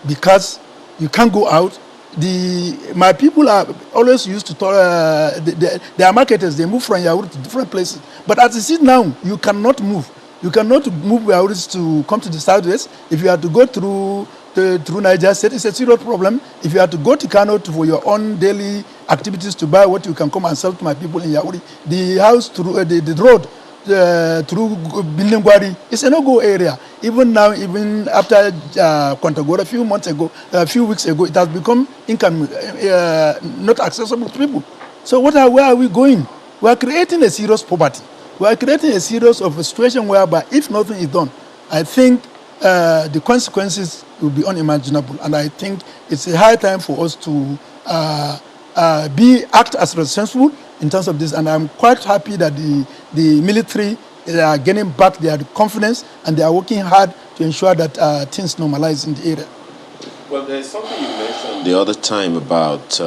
because you can't go out. My people are always used to talk, they are marketers. They move from Yauri to different places. But as it is now, you cannot move. You cannot move Yauri to come to the southwest. If you have to go through Niger State, it's a serious problem. If you have to go to Kano for your own daily activities to buy what you can come and sell to my people in Yauri, the house through the road through Bindingwari, it's a no-go area. Even now, even after Kontagora, a few weeks ago, it has become not accessible to people. So where are we going? We are creating a serious poverty. We are creating a serious of a situation whereby if nothing is done, I think the consequences will be unimaginable. And I think it's a high time for us to act as responsible in terms of this, and I'm quite happy that the military are getting back their confidence and they are working hard to ensure that things normalize in the area. Well, there's something you mentioned the other time about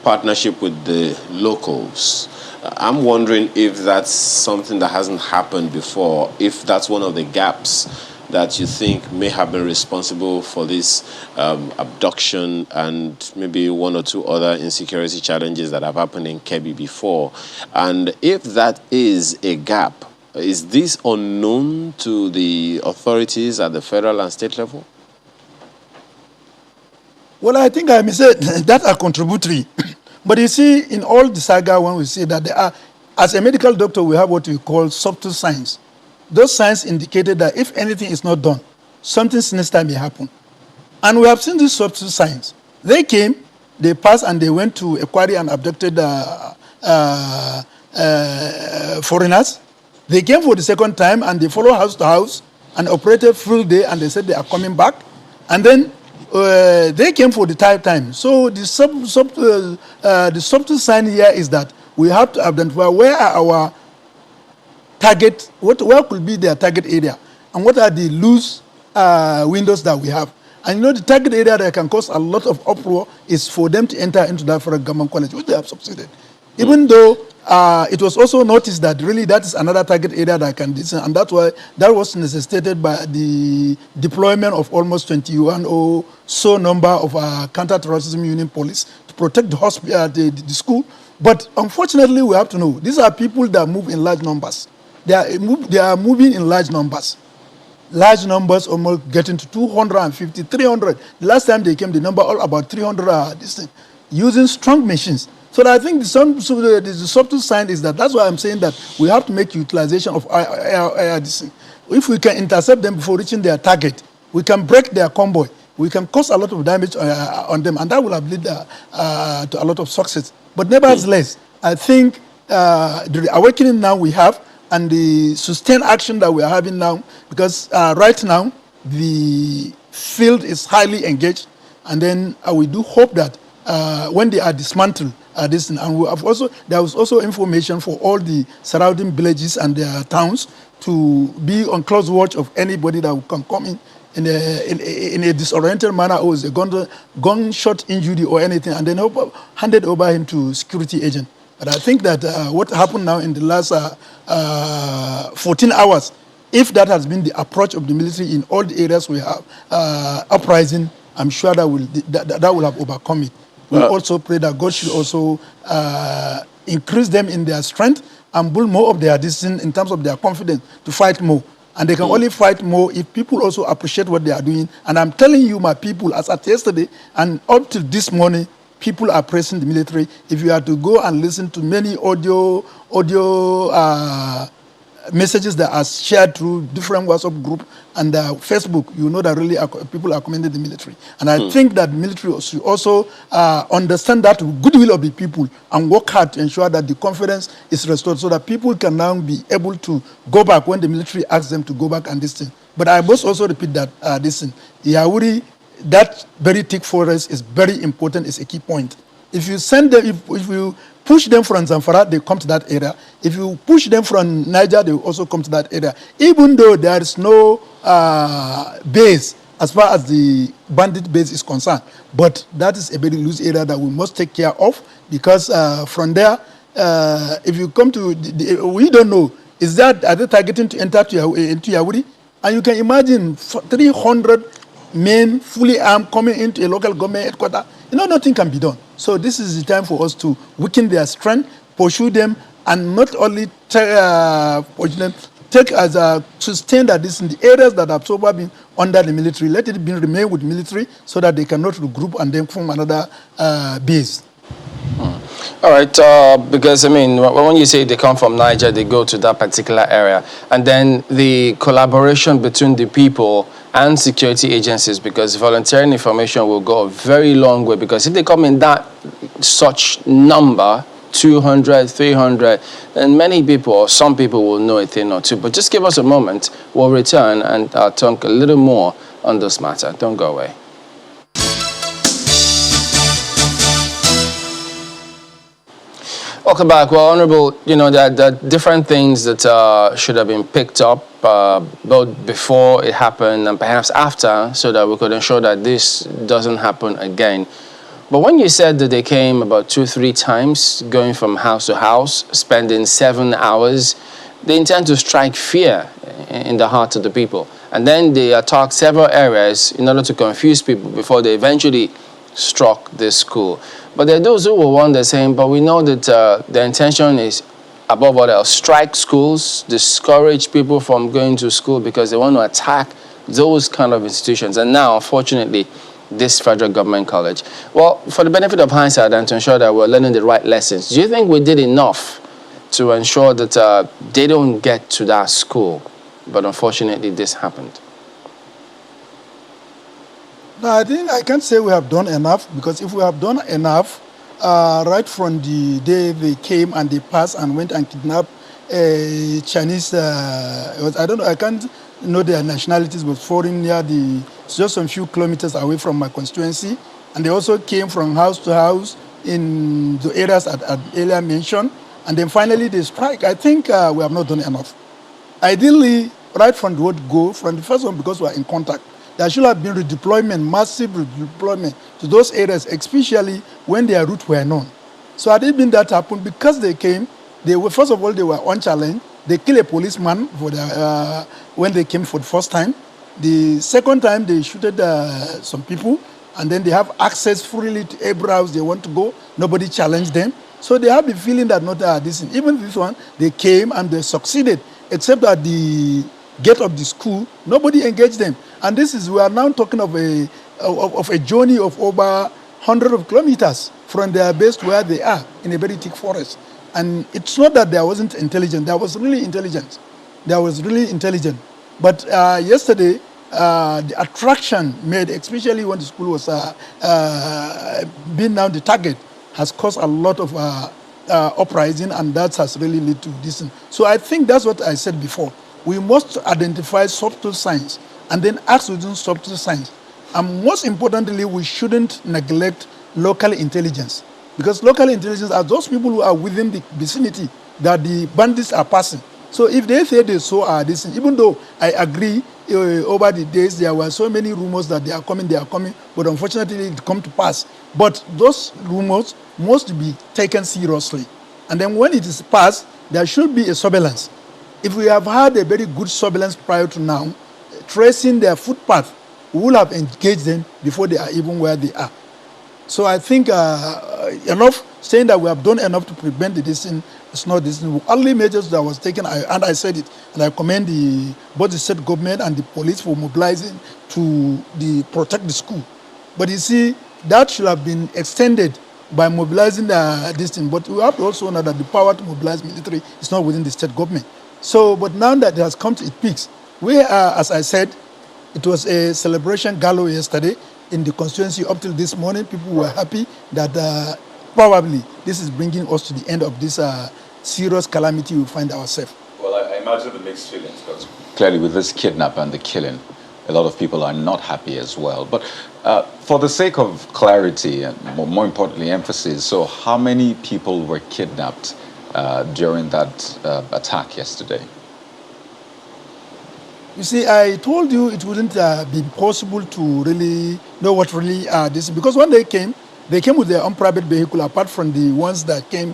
partnership with the locals. I'm wondering if that's something that hasn't happened before, if that's one of the gaps that you think may have been responsible for this abduction and maybe one or two other insecurity challenges that have happened in Kebbi before. And if that is a gap, is this unknown to the authorities at the federal and state level? Well, I think I may say that are contributory. But you see, in all the saga, when we say that there are, as a medical doctor, we have what we call subtle signs. Those signs indicated that if anything is not done, something sinister may happen. And we have seen these subtle signs. They came, they passed, and they went to a quarry and abducted foreigners. They came for the second time, and they followed house to house and operated full day, and they said they are coming back. And then they came for the third time. So the subtle sign here is that we have to identify where are our target, where could be their target area, and what are the loose windows that we have. And the target area that can cause a lot of uproar is for them to enter into that federal government college, which they have succeeded. Even though it was also noticed that really that is another target area that can listen, and that's why that was necessitated by the deployment of almost 21 or so number of counter-terrorism union police to protect the hospital, the school. But unfortunately, we have to know these are people that move in large numbers. They are moving in large numbers. Large numbers, almost getting to 250, 300. The last time they came, the number all about 300 using strong machines. So I think the subtle sign is that's why I'm saying that we have to make utilization of air. If we can intercept them before reaching their target, we can break their convoy. We can cause a lot of damage on them, and that will have led to a lot of success. But nevertheless, I think the awakening now we have, and the sustained action that we are having now, because right now the field is highly engaged, and then we do hope that when they are dismantled, and there was also information for all the surrounding villages and their towns to be on close watch of anybody that can come in a disoriented manner or is a gunshot injury or anything, and then handed over him to security agent. But I think that what happened now in the last 14 hours, if that has been the approach of the military in all the areas we have uprising, I'm sure that will have overcome it. We also pray that God should also increase them in their strength and build more of their discipline in terms of their confidence to fight more. And they can only fight more if people also appreciate what they are doing. And I'm telling you, my people, as at yesterday and up till this morning, people are praising the military. If you are to go and listen to many audio messages that are shared through different WhatsApp groups and Facebook, you know that really people are commending the military. And I think that the military should also understand that goodwill of the people and work hard to ensure that the confidence is restored so that people can now be able to go back when the military asks them to go back and this thing. But I must also repeat that this thing. Yauri, that very thick forest is very important, it's a key point. If you send them, if you push them from Zamfara, they come to that area. If you push them from Niger, they will also come to that area. Even though there is no base as far as the bandit base is concerned. But that is a very loose area that we must take care of, because from there, if you come to, we don't know, are they targeting to enter into Yawuri? And you can imagine 300 men fully armed coming into a local government headquarters. Nothing can be done. So this is the time for us to weaken their strength, pursue them, and not only sustain that this in the areas that have so far been under the military, let it remain with military so that they cannot regroup and then form another base. All right, because when you say they come from Niger, they go to that particular area, and then the collaboration between the people and security agencies, because volunteering information will go a very long way, because if they come in that such number, 200, 300, and many people or some people will know a thing or two. But just give us a moment. We'll return and talk a little more on this matter. Don't go away. Welcome back. Well, Honorable, there are different things that should have been picked up both before it happened and perhaps after, so that we could ensure that this doesn't happen again. But when you said that they came about 2-3 times, going from house to house, spending 7 hours, they intend to strike fear in the hearts of the people. And then they attacked several areas in order to confuse people before they eventually struck this school. But there are those who will wonder, saying, but we know that the intention is, above all else, strike schools, discourage people from going to school because they want to attack those kind of institutions. And now, unfortunately, this federal government college. Well, for the benefit of hindsight and to ensure that we're learning the right lessons, do you think we did enough to ensure that they don't get to that school? But unfortunately, this happened. No, I think I can't say we have done enough, because if we have done enough, right from the day they came and they passed and went and kidnapped a Chinese, I don't know, I can't know their nationalities, but foreign near just a few kilometers away from my constituency. And they also came from house to house in the areas I earlier mentioned. And then finally they strike. I think we have not done enough. Ideally, right from the word go, from the first one, because we are in contact, there should have been redeployment, massive redeployment to those areas, especially when their routes were known. So had it been that happened, because they came, first of all, they were unchallenged. They killed a policeman when they came for the first time. The second time, they shooted some people, and then they have access freely to every house they want to go. Nobody challenged them. So they have the feeling that even this one, they came and they succeeded, except at the gate of the school, nobody engaged them. And we are now talking of a journey of over 100 kilometers from their base to where they are, in a very thick forest. And it's not that there wasn't intelligence. There was really intelligence. But yesterday, the attraction made, especially when the school was being now the target, has caused a lot of uprising, and that has really led to this. So I think that's what I said before. We must identify subtle signs and then act within subtle signs. And most importantly, we shouldn't neglect local intelligence, because local intelligence are those people who are within the vicinity that the bandits are passing. So if they say they saw this, even though I agree over the days there were so many rumors that they are coming, but unfortunately it come to pass. But those rumors must be taken seriously. And then when it is passed, there should be a surveillance. If we have had a very good surveillance prior to now, tracing their footpath, we will have engaged them before they are even where they are. So I think saying that we have done enough to prevent this thing, it's not this thing. Only measures that was taken, and I said it, and I commend both the state government and the police for mobilizing to protect the school. But you see, that should have been extended by mobilizing this thing. But we have to also know that the power to mobilize military is not within the state government. So, but now that it has come to its peaks, we are, as I said, it was a celebration gala yesterday in the constituency. Up till this morning, people were happy that probably this is bringing us to the end of this serious calamity we find ourselves. Well, I imagine the mixed feelings, because clearly with this kidnap and the killing, a lot of people are not happy as well. But for the sake of clarity and more importantly emphasis, so how many people were kidnapped during that attack yesterday? You see, I told you it wouldn't be possible to really know what really this is, because when they came with their own private vehicle, apart from the ones that came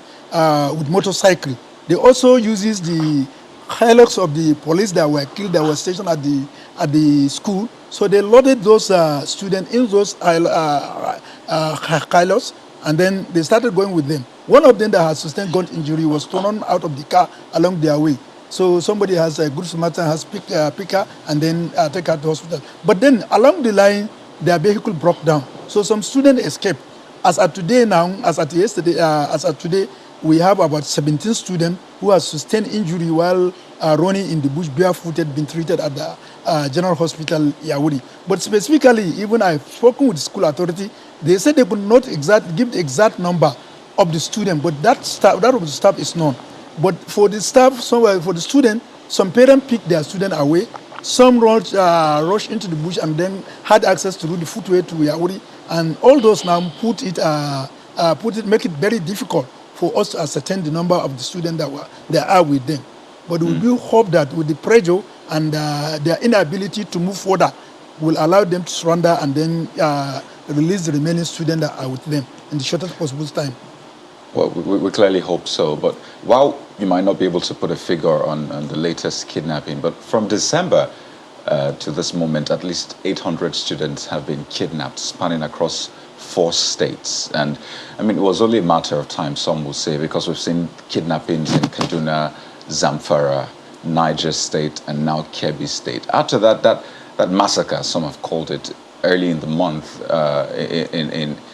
with motorcycle. They also uses the Hilux of the police that were killed, that were stationed at the school. So they loaded those students in those Hilux, and then they started going with them. One of them that had sustained gun injury was thrown out of the car along their way. So somebody has a good Samaritan has pick her and then take her to hospital. But then along the line, their vehicle broke down. So some students escaped. As at today now, as at yesterday, as at today, we have about 17 students who have sustained injury while running in the bush barefooted, being treated at the General Hospital, Yauri. But specifically, even I've spoken with the school authority, they said they could not give the exact number of the student, but that of the staff is known. But for the staff, for the student, some parents picked their student away. Some rushed into the bush and then had access to the footway to Yauri, and all those now make it very difficult for us to ascertain the number of the students that are with them. But we do hope that with the pressure and their inability to move further will allow them to surrender and then release the remaining students that are with them in the shortest possible time. Well, we clearly hope so. But while you might not be able to put a figure on the latest kidnapping, but from December to this moment, at least 800 students have been kidnapped, spanning across 4 states. And I mean, it was only a matter of time, some will say, because we've seen kidnappings in Kaduna, Zamfara, Niger State, and now Kebbi State. After that massacre, some have called it, early in the month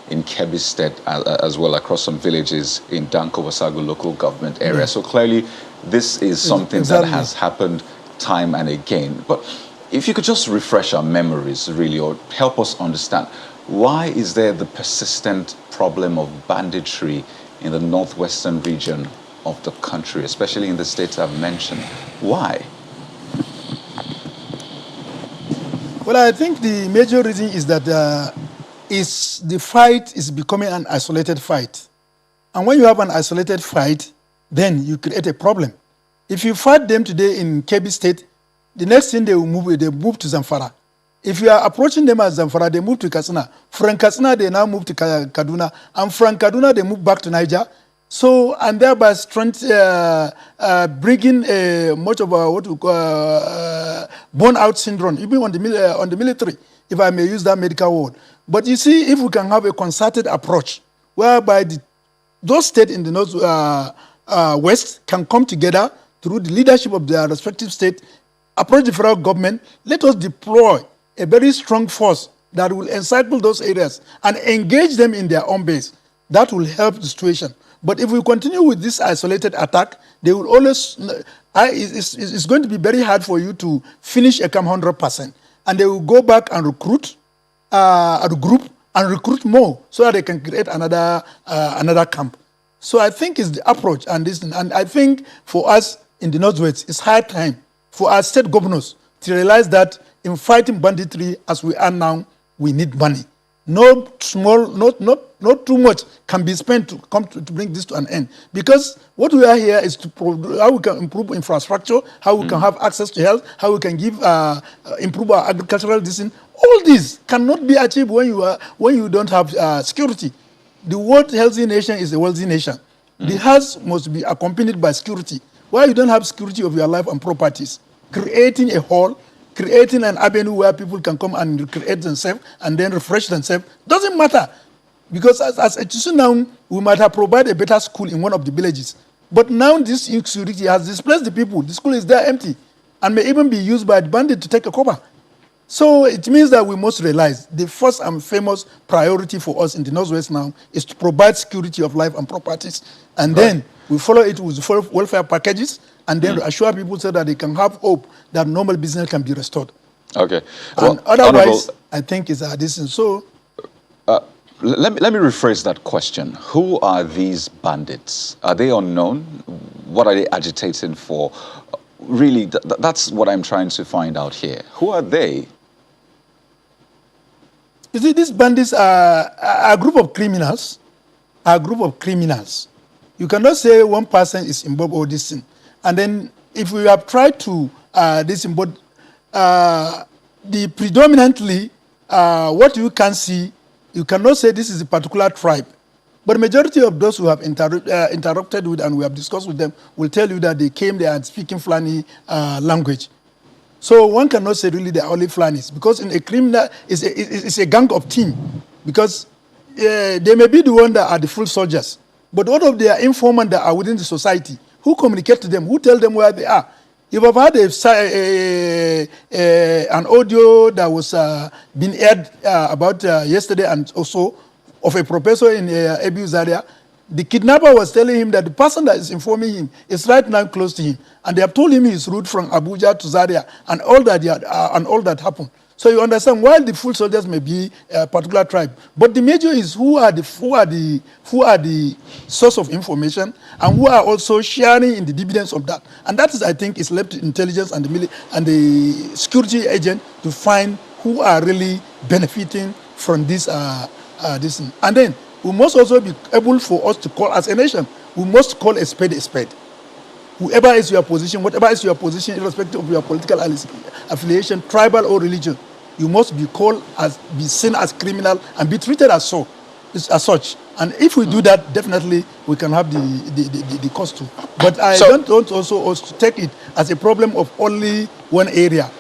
in Kebbi State, as well across some villages in Danko Wasagu local government area. So clearly, this is something that has happened time and again. But if you could just refresh our memories, really, or help us understand, why is there the persistent problem of banditry in the northwestern region of the country, especially in the states I've mentioned? Why? Well, I think the major reason is that the fight is becoming an isolated fight. And when you have an isolated fight, then you create a problem. If you fight them today in Kebbi State, the next thing they move to Zamfara. If you are approaching them at Zamfara, they move to Katsina. From Katsina, they now move to Kaduna. And from Kaduna, they move back to Niger. So, and thereby bringing much of what we call burnout syndrome, even on the military, if I may use that medical word. But you see, if we can have a concerted approach, whereby those states in the north west can come together through the leadership of their respective state, approach the federal government, let us deploy a very strong force that will encircle those areas and engage them in their own base. That will help the situation. But if we continue with this isolated attack, they will always, it's going to be very hard for you to finish a camp 100%. And they will go back and recruit a group and recruit more so that they can create another camp. So I think it's the approach and this, and I think for us in the Northwest, it's high time for our state governors to realize that in fighting banditry as we are now, we need money. Not too much can be spent to bring this to an end. Because what we are here is to how we can improve infrastructure, how we can have access to health, how we can improve our agricultural design. All this cannot be achieved when you don't have security. The world healthy nation is a wealthy nation. The health must be accompanied by security. Why you don't have security of your life and properties? Creating a hall, creating an avenue where people can come and recreate themselves and then refresh themselves doesn't matter. Because as a now, we might have provided a better school in one of the villages. But now this insecurity has displaced the people. The school is there empty and may even be used by the bandit to take a cover. So it means that we must realize the first and famous priority for us in the Northwest now is to provide security of life and properties. And then we follow it with welfare packages and then assure people so that they can have hope that normal business can be restored. Okay. And otherwise, I think it's a distance. So, let me rephrase that question. Who are these bandits? Are they unknown? What are they agitating for? Really, that's what I'm trying to find out here. Who are they? You see, these bandits are a group of criminals. A group of criminals. You cannot say one person is involved or this thing. And then if we have tried to the predominantly what you can see, you cannot say this is a particular tribe. But majority of those who have interacted with and we have discussed with them will tell you that they came there and speaking Fulani language. So one cannot say really they are only Fulanis because in a criminal, it's a gang of team. Because they may be the one that are the full soldiers, but all of their informants that are within the society, who communicate to them, who tell them where they are. If I've had an audio that was being aired about yesterday and also of a professor in Abu Zaria, the kidnapper was telling him that the person that is informing him is right now close to him, and they have told him his route from Abuja to Zaria and all that happened. So you understand, while the full soldiers may be a particular tribe, but the major is who are the source of information and who are also sharing in the dividends of that. And that is, I think, is left to intelligence and the security agent to find who are really benefiting from this. And then we must also be able for us to call as a nation. We must call a spade a spade. Whoever is your position, whatever is your position, irrespective of your political affiliation, tribal or religion, you must be seen as criminal and be treated as such. And if we do that, definitely we can have the cost too. But I don't want also take it as a problem of only one area.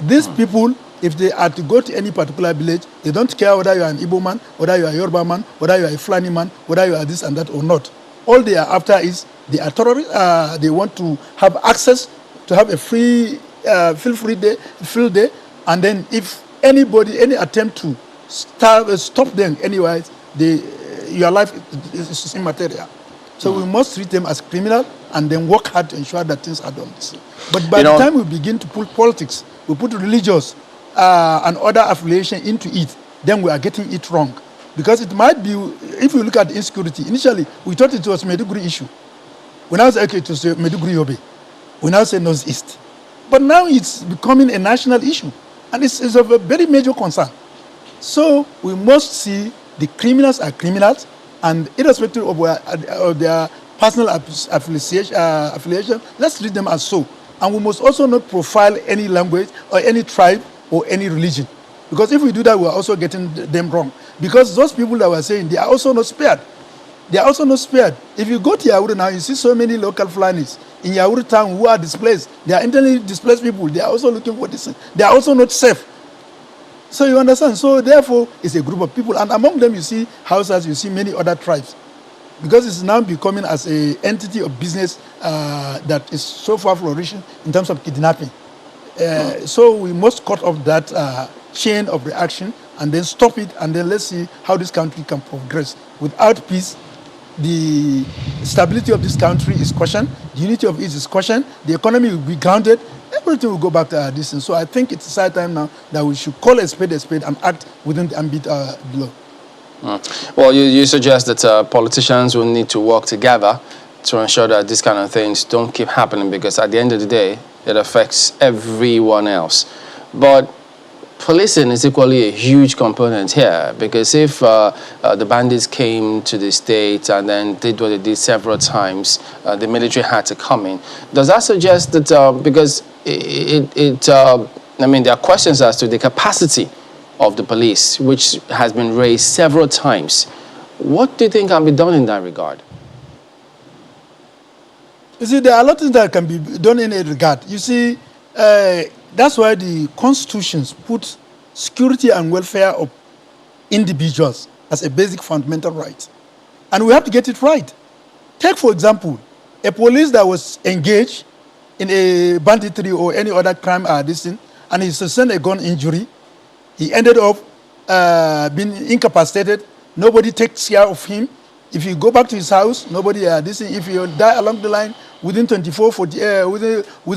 These people, if they are to go to any particular village, they don't care whether you are an Igbo man, whether you are a Yoruba man, whether you are a Fulani man, whether you are this and that or not. All they are after is they are terrorists. They want to have access to have a feel-free day, and then if any attempt to stop them anyway, your life is immaterial. So we must treat them as criminal and then work hard to ensure that things are done. But by the time we begin to put politics, we put religious and other affiliation into it, then we are getting it wrong. Because it might be, if you look at insecurity, initially we thought it was a Maiduguri issue. We now say, okay, it was Maiduguri Yobe. We now say Northeast. But now it's becoming a national issue. And it's of a very major concern. So we must see the criminals are criminals, and irrespective of their personal affiliation, let's treat them as so. And we must also not profile any language or any tribe or any religion. Because if we do that, we are also getting them wrong. Because those people that were saying, they are also not spared. They are also not spared. If you go to Yauri now, you see so many local Fulanis in Yauri town who are displaced. They are internally displaced people. They are also looking for this. They are also not safe. So you understand? So therefore, it's a group of people. And among them, you see Hausas, you see many other tribes. Because it's now becoming as an entity of business that is so far flourishing in terms of kidnapping. So we must cut off that chain of reaction and then stop it, and then let's see how this country can progress. Without peace, the stability of this country is questioned, the unity of it is questioned, the economy will be grounded, everything will go back to this. And so I think it's high time now that we should call a spade and act within the ambit below. Well, you suggest that politicians will need to work together to ensure that these kind of things don't keep happening, because at the end of the day, it affects everyone else. But policing is equally a huge component here, because if the bandits came to the state and then did what they did several times, the military had to come in. Does that suggest that, because I mean, there are questions as to the capacity of the police, which has been raised several times. What do you think can be done in that regard? You see, there are a lot of things that can be done in that regard. You see, that's why the constitutions put security and welfare of individuals as a basic fundamental right. And we have to get it right. Take, for example, a police that was engaged in a banditry or any other crime and he sustained a gun injury. He ended up being incapacitated. Nobody takes care of him. If you go back to his house, nobody, if you die along the line, within within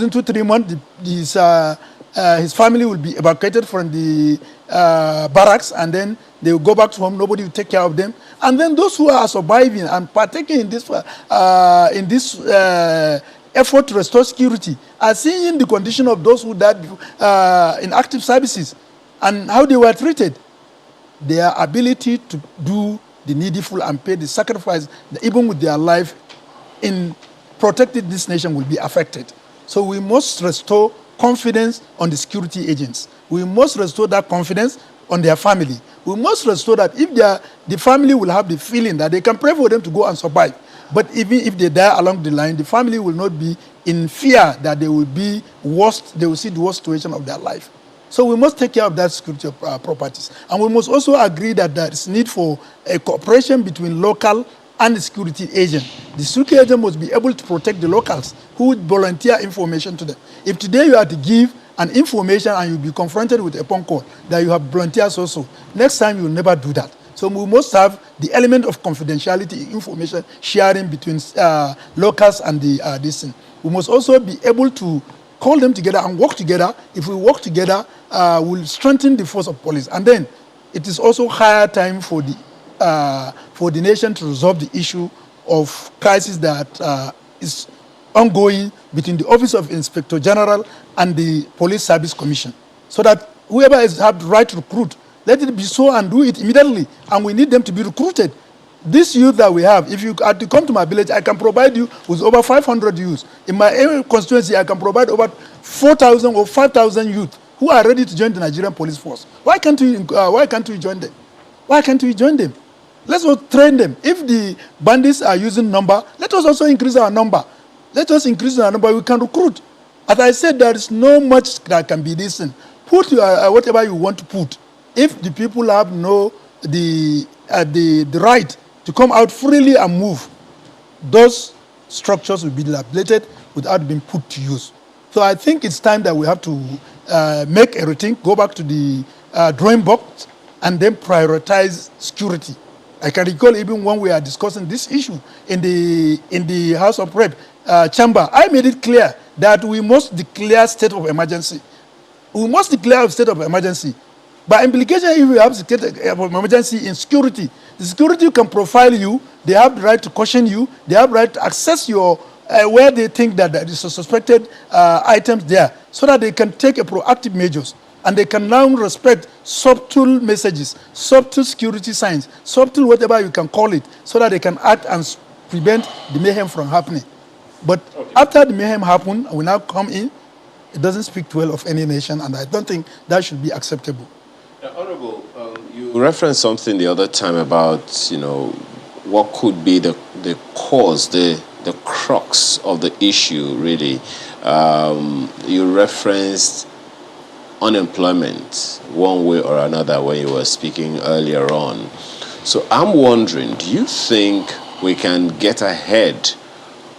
2-3 months, his family will be evacuated from the barracks, and then they will go back to home. Nobody will take care of them. And then those who are surviving and partaking in this effort to restore security are seeing the condition of those who died in active services and how they were treated. their ability to do the needful and pay the sacrifice, even with their life, in protecting this nation will be affected. So we must restore confidence on the security agents. We must restore that confidence on their family. We must restore that if the family will have the feeling that they can pray for them to go and survive. But even if they die along the line, the family will not be in fear that they will be worst, they will see the worst situation of their life. So we must take care of that security properties. And we must also agree that there is need for a cooperation between local and the security agent. The security agent must be able to protect the locals who would volunteer information to them. If today you are to give an information and you'll be confronted with a phone call that you have volunteers also, next time you will never do that. So we must have the element of confidentiality, information sharing between locals and this thing. We must also be able to call them together and work together. If we work together, we'll strengthen the force of police. And then it is also higher time for the nation to resolve the issue of crisis that is ongoing between the Office of Inspector General and the Police Service Commission, so that whoever has the right to recruit, let it be so and do it immediately. And we need them to be recruited. This youth that we have, if you are to come to my village, I can provide you with over 500 youths. In my area constituency, I can provide over 4,000 or 5,000 youth who are ready to join the Nigerian police force. Why can't we join them? Why can't we join them? Let's also train them. If the bandits are using number, let us also increase our number. Let us increase our number. We can recruit. As I said, there is no much that can be listened. Put whatever you want to put. If the people have the right to come out freely and move, those structures will be dilapidated without being put to use. So I think it's time that we have to make a routine, go back to the drawing board, and then prioritize security. I can recall even when we are discussing this issue in the House of Rep chamber, I made it clear that we must declare state of emergency. We must declare a state of emergency. By implication, if we have state of emergency in security, the security can profile you, they have the right to question you, they have the right to access your where they think that there is a suspected items there, so that they can take a proactive measures. And they can now respect subtle messages, subtle security signs, subtle whatever you can call it, so that they can act and prevent the mayhem from happening. But after the mayhem happen, we now come in, it doesn't speak well of any nation, and I don't think that should be acceptable. Honorable, you referenced something the other time about, what could be the cause, the crux of the issue, really. You referenced unemployment one way or another when you were speaking earlier on. So I'm wondering, do you think we can get ahead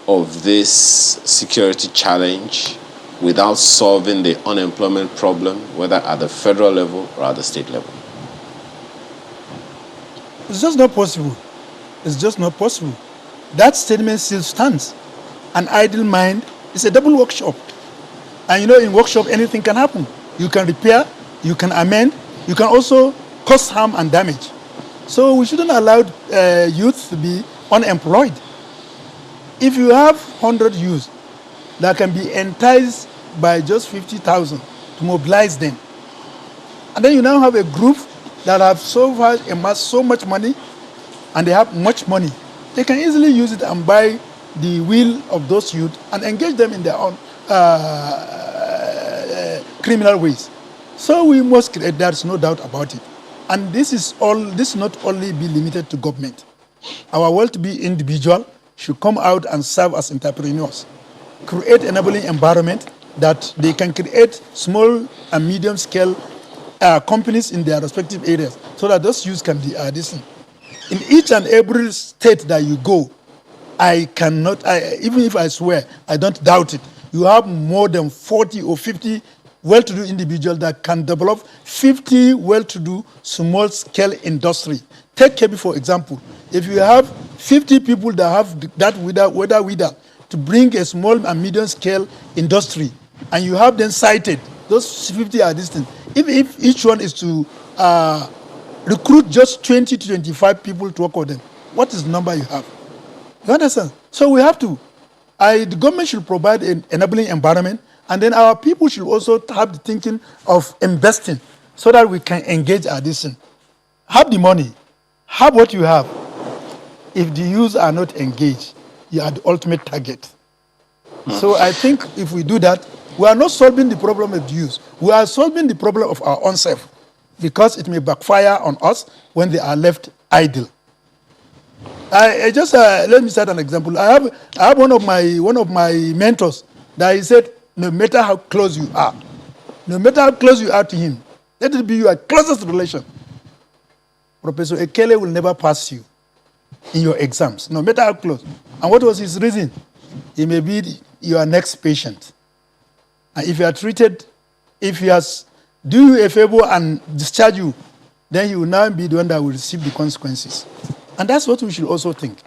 of this security challenge without solving the unemployment problem, whether at the federal level or at the state level? It's just not possible. It's just not possible. That statement still stands. An idle mind is a double workshop. And in workshop, anything can happen. You can repair, you can amend, you can also cause harm and damage. So we shouldn't allow youth to be unemployed. If you have 100 youth that can be enticed by just 50,000 to mobilize them, and then you now have a group that have so far amassed so much money, and they have much money, they can easily use it and buy the will of those youth and engage them in their own criminal ways. So we must create, there's no doubt about it. And this not only be limited to government. Our well-to-be individual should come out and serve as entrepreneurs. Create enabling environment that they can create small and medium-scale companies in their respective areas, so that those youths can be decent. In each and every state that you go, even if I swear, I don't doubt it, you have more than 40 or 50 well-to-do individuals that can develop 50 well-to-do small-scale industry. Take Kebbi, for example. If you have 50 people that have that wither to bring a small and medium-scale industry, and you have them cited, those 50 are distant. If each one is to recruit just 20 to 25 people to work with them, what is the number you have? You understand? So we have to. The government should provide an enabling environment, and then our people should also have the thinking of investing so that we can engage our decision. have the money, have what you have. If the youths are not engaged, you are the ultimate target. So I think if we do that, we are not solving the problem of the youth. We are solving the problem of our own self, because it may backfire on us when they are left idle. I just let me set an example. I have one of my mentors that he said, no matter how close you are, no matter how close you are to him, let it be your closest relation. Professor Ekele will never pass you in your exams, no matter how close. And what was his reason? He may be your next patient. And if you are treated, if he has do you a favor and discharge you, then he will now be the one that will receive the consequences. And that's what we should also think.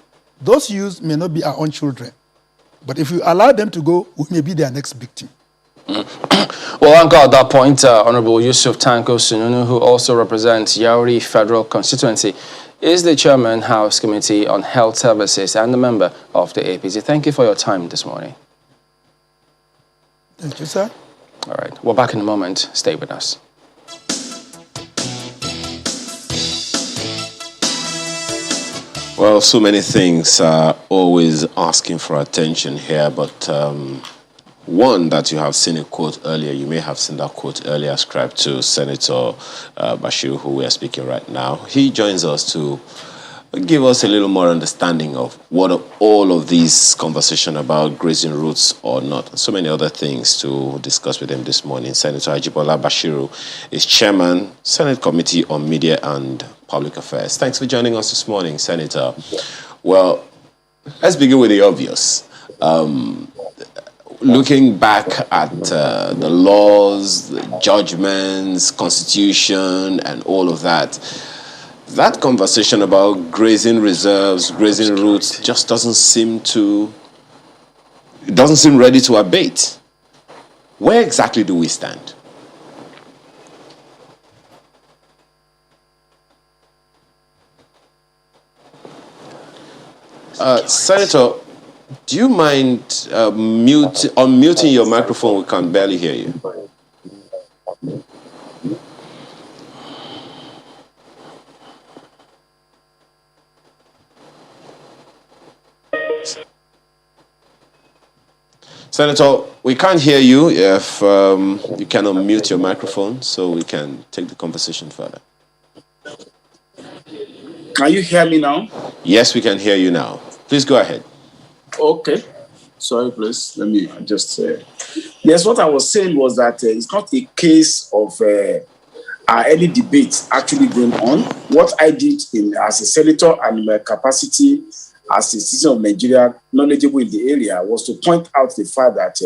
Those youths may not be our own children, but if we allow them to go, we may be their next victim. Well, Uncle, at that point, Honorable Yusuf Tanko Sununu, who also represents Yauri Federal Constituency, is the Chairman, House Committee on Health Services and a member of the APC. Thank you for your time this morning. Thank you, sir. All right. We're back in a moment. Stay with us. Well, so many things are always asking for attention here, but one that you have seen a quote earlier, you may have seen that quote earlier ascribed to Senator Bashir, who we are speaking right now. He joins us to give us a little more understanding of what all of these conversation about grazing routes or not, so many other things to discuss with him this morning. Senator Ajibola Bashiru is Chairman, Senate Committee on Media and Public Affairs. Thanks for joining us this morning, Senator. Well, let's begin with the obvious. Looking back at the laws, the judgments, constitution, and all of that, that conversation about grazing reserves, grazing routes, just doesn't seem ready to abate. Where exactly do we stand? Senator, do you mind unmuting your microphone? We can barely hear you. Senator, we can't hear you. If you can unmute your microphone so we can take the conversation further. Can you hear me now? Yes, we can hear you now. Please go ahead. Okay. Sorry, please. Let me just... Yes, what I was saying was that it's not a case of any debate actually going on. What I did as a senator and in my capacity as a citizen of Nigeria, knowledgeable in the area, was to point out the fact that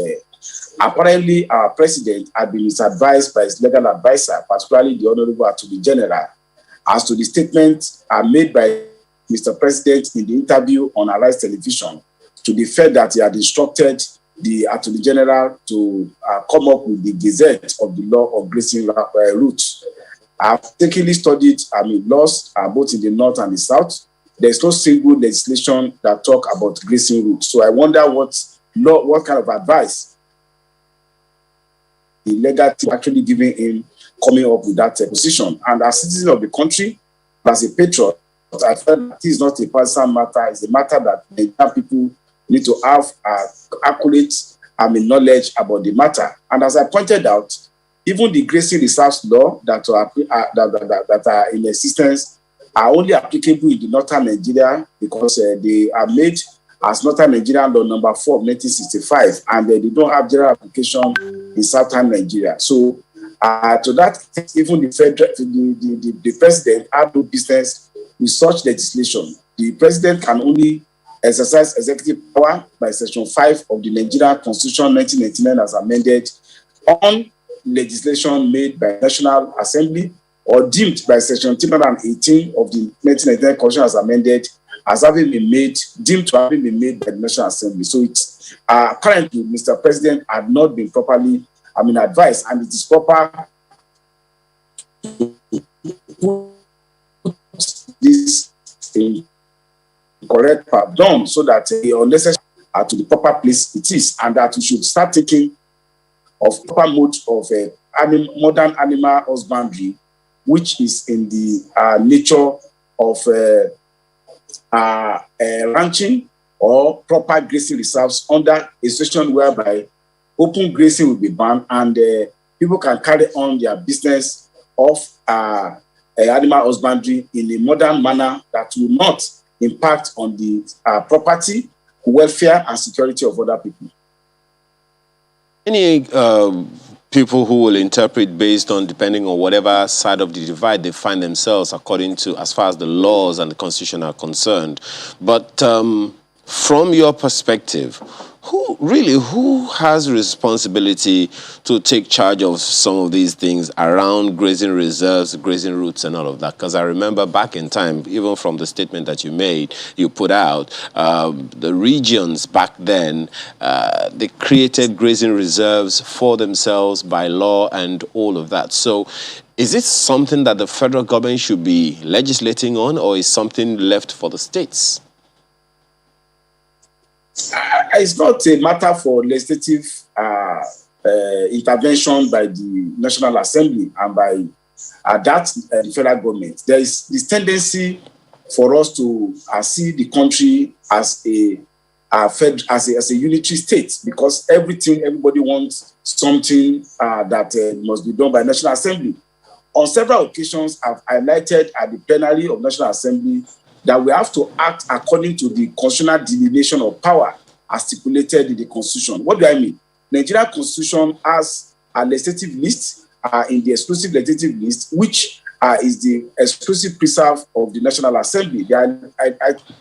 apparently our president had been misadvised by his legal advisor, particularly the Honorable Attorney General, as to the statement made by Mr. President in the interview on Arise Television to the fact that he had instructed the Attorney General to come up with the gazette of the law of grazing routes. I've particularly studied laws both in the north and the south. There's no single legislation that talk about grazing routes. So I wonder what kind of advice the legal team actually giving him coming up with that position. And as citizen of the country, as a patriot, I felt that this is not a personal matter. It's a matter that Nigerian people need to have accurate knowledge about the matter. And as I pointed out, even the grazing reserves law that are in existence are only applicable in the northern Nigeria because they are made as Northern Nigerian Law number 4 of 1965, and they don't have general application in southern Nigeria. So to that, even the president had no business with such legislation. The president can only exercise executive power by Section 5 of the Nigerian Constitution 1999 as amended on legislation made by National Assembly or deemed by Section 218 of the 1999 Constitution as amended as having been made, deemed to have been made by the National Assembly. So it's currently Mr. President had not been properly advised, and it is proper to put this in correct path done so that the unnecessary to the proper place it is, and that we should start taking of proper mode of modern animal husbandry which is in the nature of ranching or proper grazing reserves under a situation whereby open grazing will be banned and people can carry on their business of animal husbandry in a modern manner that will not impact on the property, welfare, and security of other people. Any people who will interpret based on, depending on whatever side of the divide they find themselves, according to, as far as the laws and the Constitution are concerned. But from your perspective, who has responsibility to take charge of some of these things around grazing reserves, grazing routes, and all of that? Because I remember back in time, even from the statement that you put out, the regions back then, they created grazing reserves for themselves by law and all of that. So is it something that the federal government should be legislating on, or is something left for the states? It's not a matter for legislative intervention by the National Assembly and by the federal government. There is this tendency for us to see the country as a unitary state, because everybody wants something that must be done by National Assembly. On several occasions, I've highlighted at the plenary of National Assembly that we have to act according to the constitutional delineation of power as stipulated in the Constitution. What do I mean? Nigerian Constitution has a legislative list in the exclusive legislative list, which is the exclusive preserve of the National Assembly. They are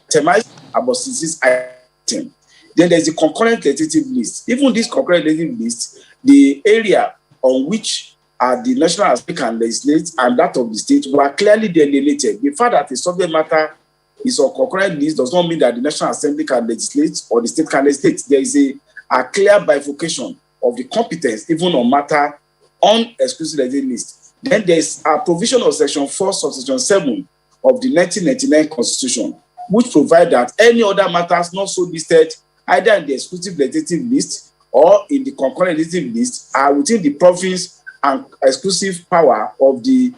itemized about 66 items. Then there's the concurrent legislative list. Even this concurrent legislative list, the area on which the National Assembly can legislate and that of the state were clearly delineated. The fact that the subject matter is on concurrent list does not mean that the National Assembly can legislate or the state can legislate. There is a clear bifurcation of the competence, even on matter on exclusive legislative list. Then there is a provision of Section 4, Subsection 7 of the 1999 Constitution, which provide that any other matters not so listed either in the exclusive legislative list or in the concurrent legislative list are within the province and exclusive power of the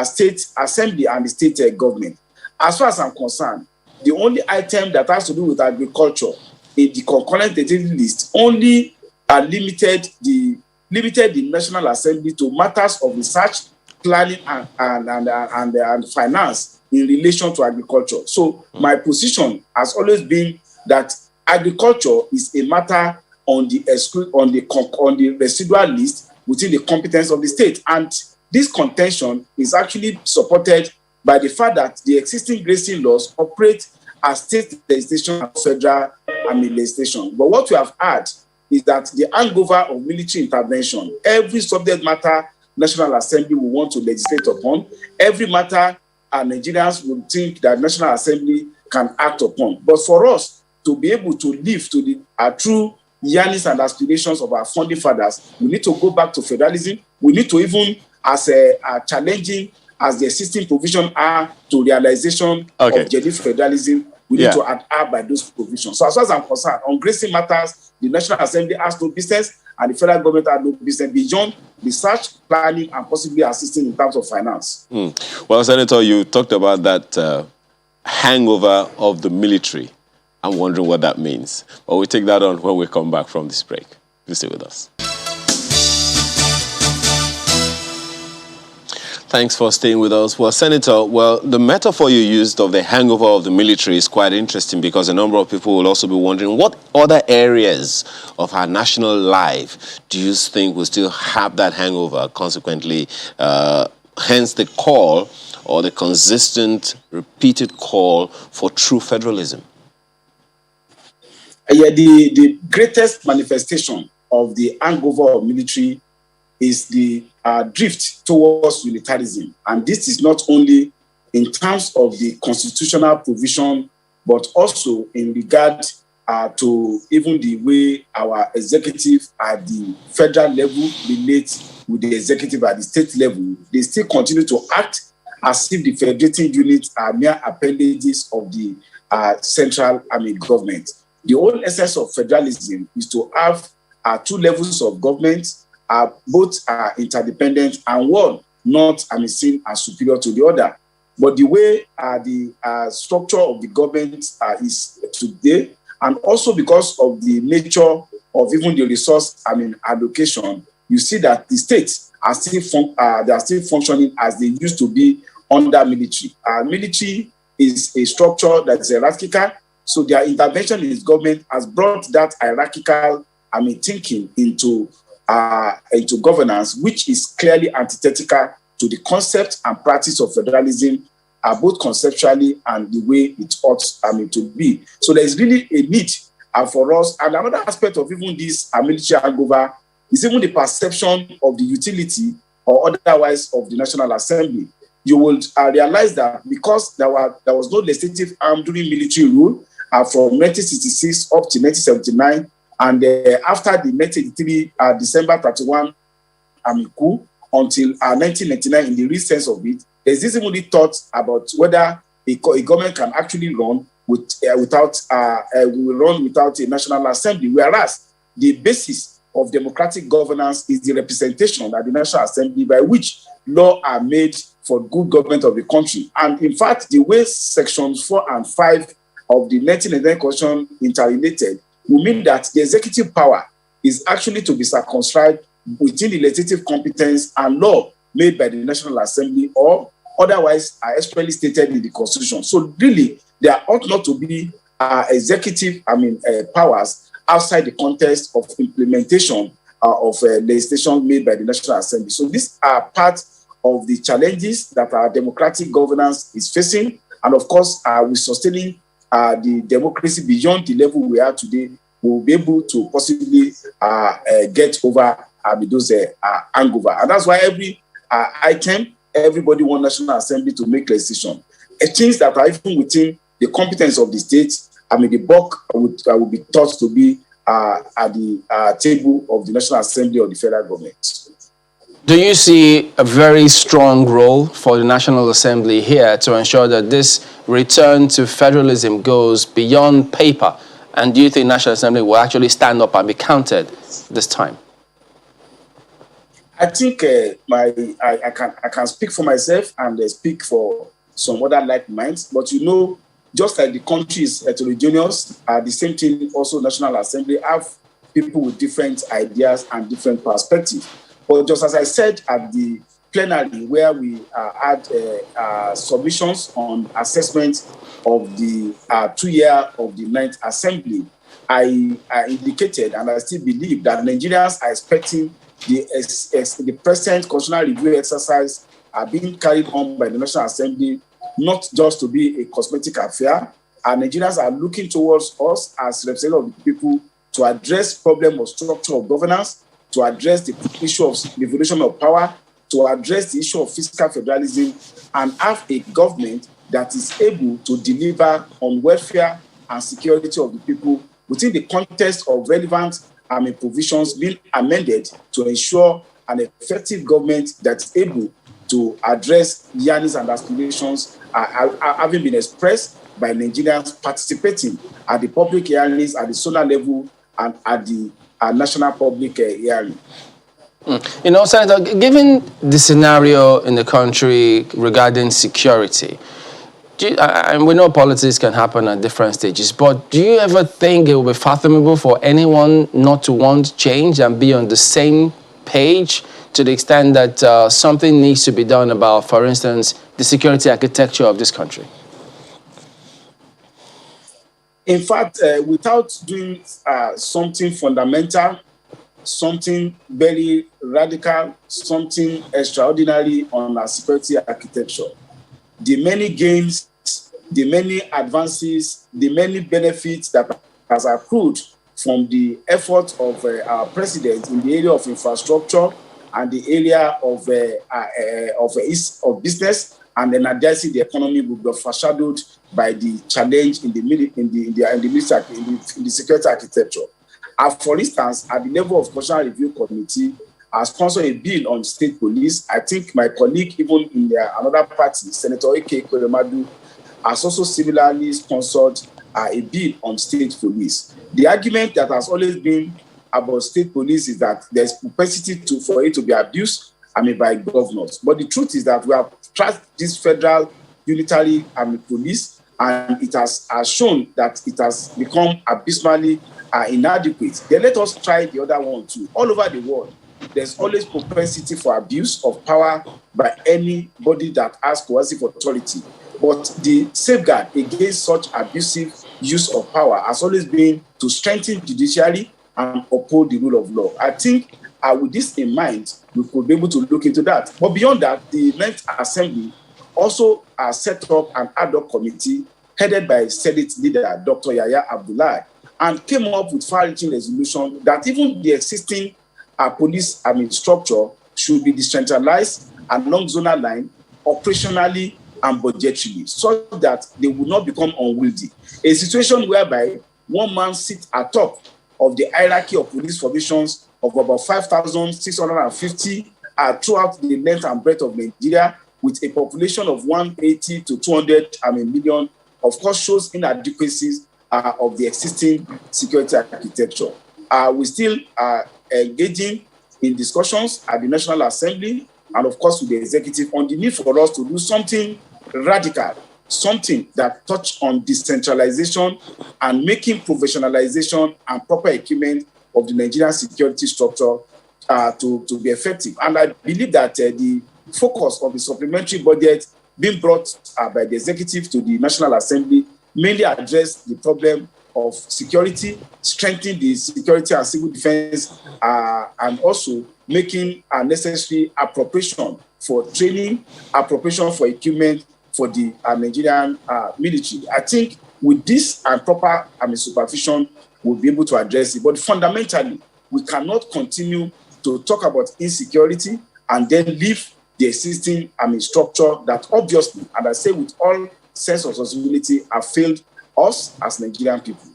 state assembly and the state government. As far as I'm concerned, the only item that has to do with agriculture in the concurrent legislative list only limited the National Assembly to matters of research, planning, and finance in relation to agriculture. So my position has always been that agriculture is a matter on the residual list within the competence of the state, and this contention is actually supported by the fact that the existing grazing laws operate as state legislation and federal legislation. But what we have had is that the hangover of military intervention, every subject matter National Assembly will want to legislate upon, every matter Nigerians would think that National Assembly can act upon. But for us to be able to live to the true yearnings and aspirations of our founding fathers, we need to go back to federalism. We need to, even as challenging as the existing provision are to realization of genuine federalism, we need to adhere by those provisions. So as far as I'm concerned, on grazing matters, the National Assembly has no business and the federal government has no business beyond research, planning, and possibly assisting in terms of finance. Well, Senator, you talked about that hangover of the military. I'm wondering what that means. But we'll take that on when we come back from this break. Please stay with us. Thanks for staying with us. Well, Senator, the metaphor you used of the hangover of the military is quite interesting, because a number of people will also be wondering what other areas of our national life do you think will still have that hangover? Consequently, hence the call or the consistent, repeated call for true federalism. The greatest manifestation of the hangover of military is the drift towards unitarism. And this is not only in terms of the constitutional provision, but also in regard to even the way our executive at the federal level relates with the executive at the state level. They still continue to act as if the federating units are mere appendages of the central government. The whole essence of federalism is to have two levels of government, both interdependent, and one not seen as superior to the other. But the way the structure of the government is today, and also because of the nature of even the resource allocation, you see that the states are still they are still functioning as they used to be under military. Military is a structure that is hierarchical, so their intervention in government has brought that hierarchical thinking into governance, which is clearly antithetical to the concept and practice of federalism, both conceptually and the way it ought to be. So there is really a need for us. And another aspect of even this military hangover is even the perception of the utility or otherwise of the National Assembly. You will realize that because there was no legislative arm during military rule from 1966 up to 1979, and after the 1983 December 31 coup until 1999, in the real sense of it, there's this only thought about whether a government can actually run without a National Assembly, whereas the basis of democratic governance is the representation at the National Assembly by which laws are made for good government of the country. And in fact, the way sections 4 and 5 of the 1999 Constitution interrelated will mean that the executive power is actually to be circumscribed within the legislative competence and law made by the National Assembly or otherwise are expressly stated in the Constitution. So really, there ought not to be executive powers outside the context of implementation of legislation made by the National Assembly. So these are part of the challenges that our democratic governance is facing. And of course, with sustaining the democracy beyond the level we are today, we'll be able to possibly get over those hangover. And that's why every item, everybody wants National Assembly to make legislation. Things that are even within the competence of the state, the bulk would be thought to be at the table of the National Assembly or the federal government. Do you see a very strong role for the National Assembly here to ensure that this return to federalism goes beyond paper? And do you think National Assembly will actually stand up and be counted this time? I think I can speak for myself and speak for some other like minds. But just like the country is heterogeneous, the same thing also National Assembly have people with different ideas and different perspectives. But just as I said at the plenary where we had submissions on assessment of the 2-year of the 9th Assembly, I indicated and I still believe that Nigerians are expecting the present constitutional review exercise are being carried on by the National Assembly not just to be a cosmetic affair, and Nigerians are looking towards us as representatives of the people to address problem of structure of governance, to address the issue of devolution of power, to address the issue of fiscal federalism, and have a government that is able to deliver on welfare and security of the people within the context of relevant provisions being amended to ensure an effective government that's able to address yearnings and aspirations having been expressed by Nigerians participating at the public hearings at the zonal level and at the national public hearing. Senator, given the scenario in the country regarding security, and we know politics can happen at different stages, but do you ever think it will be fathomable for anyone not to want change and be on the same page to the extent that something needs to be done about, for instance, the security architecture of this country? In fact, without doing something fundamental, something very radical, something extraordinary on our security architecture, the many gains, the many advances, the many benefits that has accrued from the effort of our president in the area of infrastructure and the area of business and energizing the economy will be overshadowed by the challenge in the security architecture. For instance, at the level of Constitutional Review Committee, I sponsored a bill on state police. I think my colleague, even in another party, Senator Kebbi, has also similarly sponsored a bill on state police. The argument that has always been about state police is that there's propensity for it to be abused by governors. But the truth is that we have tried this federal unitary police, and it has shown that it has become abysmally inadequate. Then let us try the other one too. All over the world, there's always propensity for abuse of power by anybody that has coercive authority. But the safeguard against such abusive use of power has always been to strengthen judiciary and uphold the rule of law. I think with this in mind, we could be able to look into that. But beyond that, the Ninth Assembly also set up an ad hoc committee headed by Senate leader Dr. Yahya Abdullahi, and came up with far-reaching resolution that even the existing police structure should be decentralized along zonal line, operationally and budgetarily, so that they will not become unwieldy. A situation whereby one man sits atop of the hierarchy of police formations of about 5,650 throughout the length and breadth of Nigeria, with a population of 180 to 200 million, of course, shows inadequacies of the existing security architecture. We still are engaging in discussions at the National Assembly and, of course, with the executive on the need for us to do something radical, something that touch on decentralization and making professionalization and proper equipment of the Nigerian security structure to be effective. And I believe that the focus of the supplementary budget being brought by the executive to the National Assembly mainly address the problem of security, strengthening the security and civil defense, and also making a necessary appropriation for training, appropriation for equipment for the Nigerian military. I think with this and proper supervision, we'll be able to address it. But fundamentally, we cannot continue to talk about insecurity and then leave the existing structure that obviously, and I say with all sense of responsibility, have failed us as Nigerian people.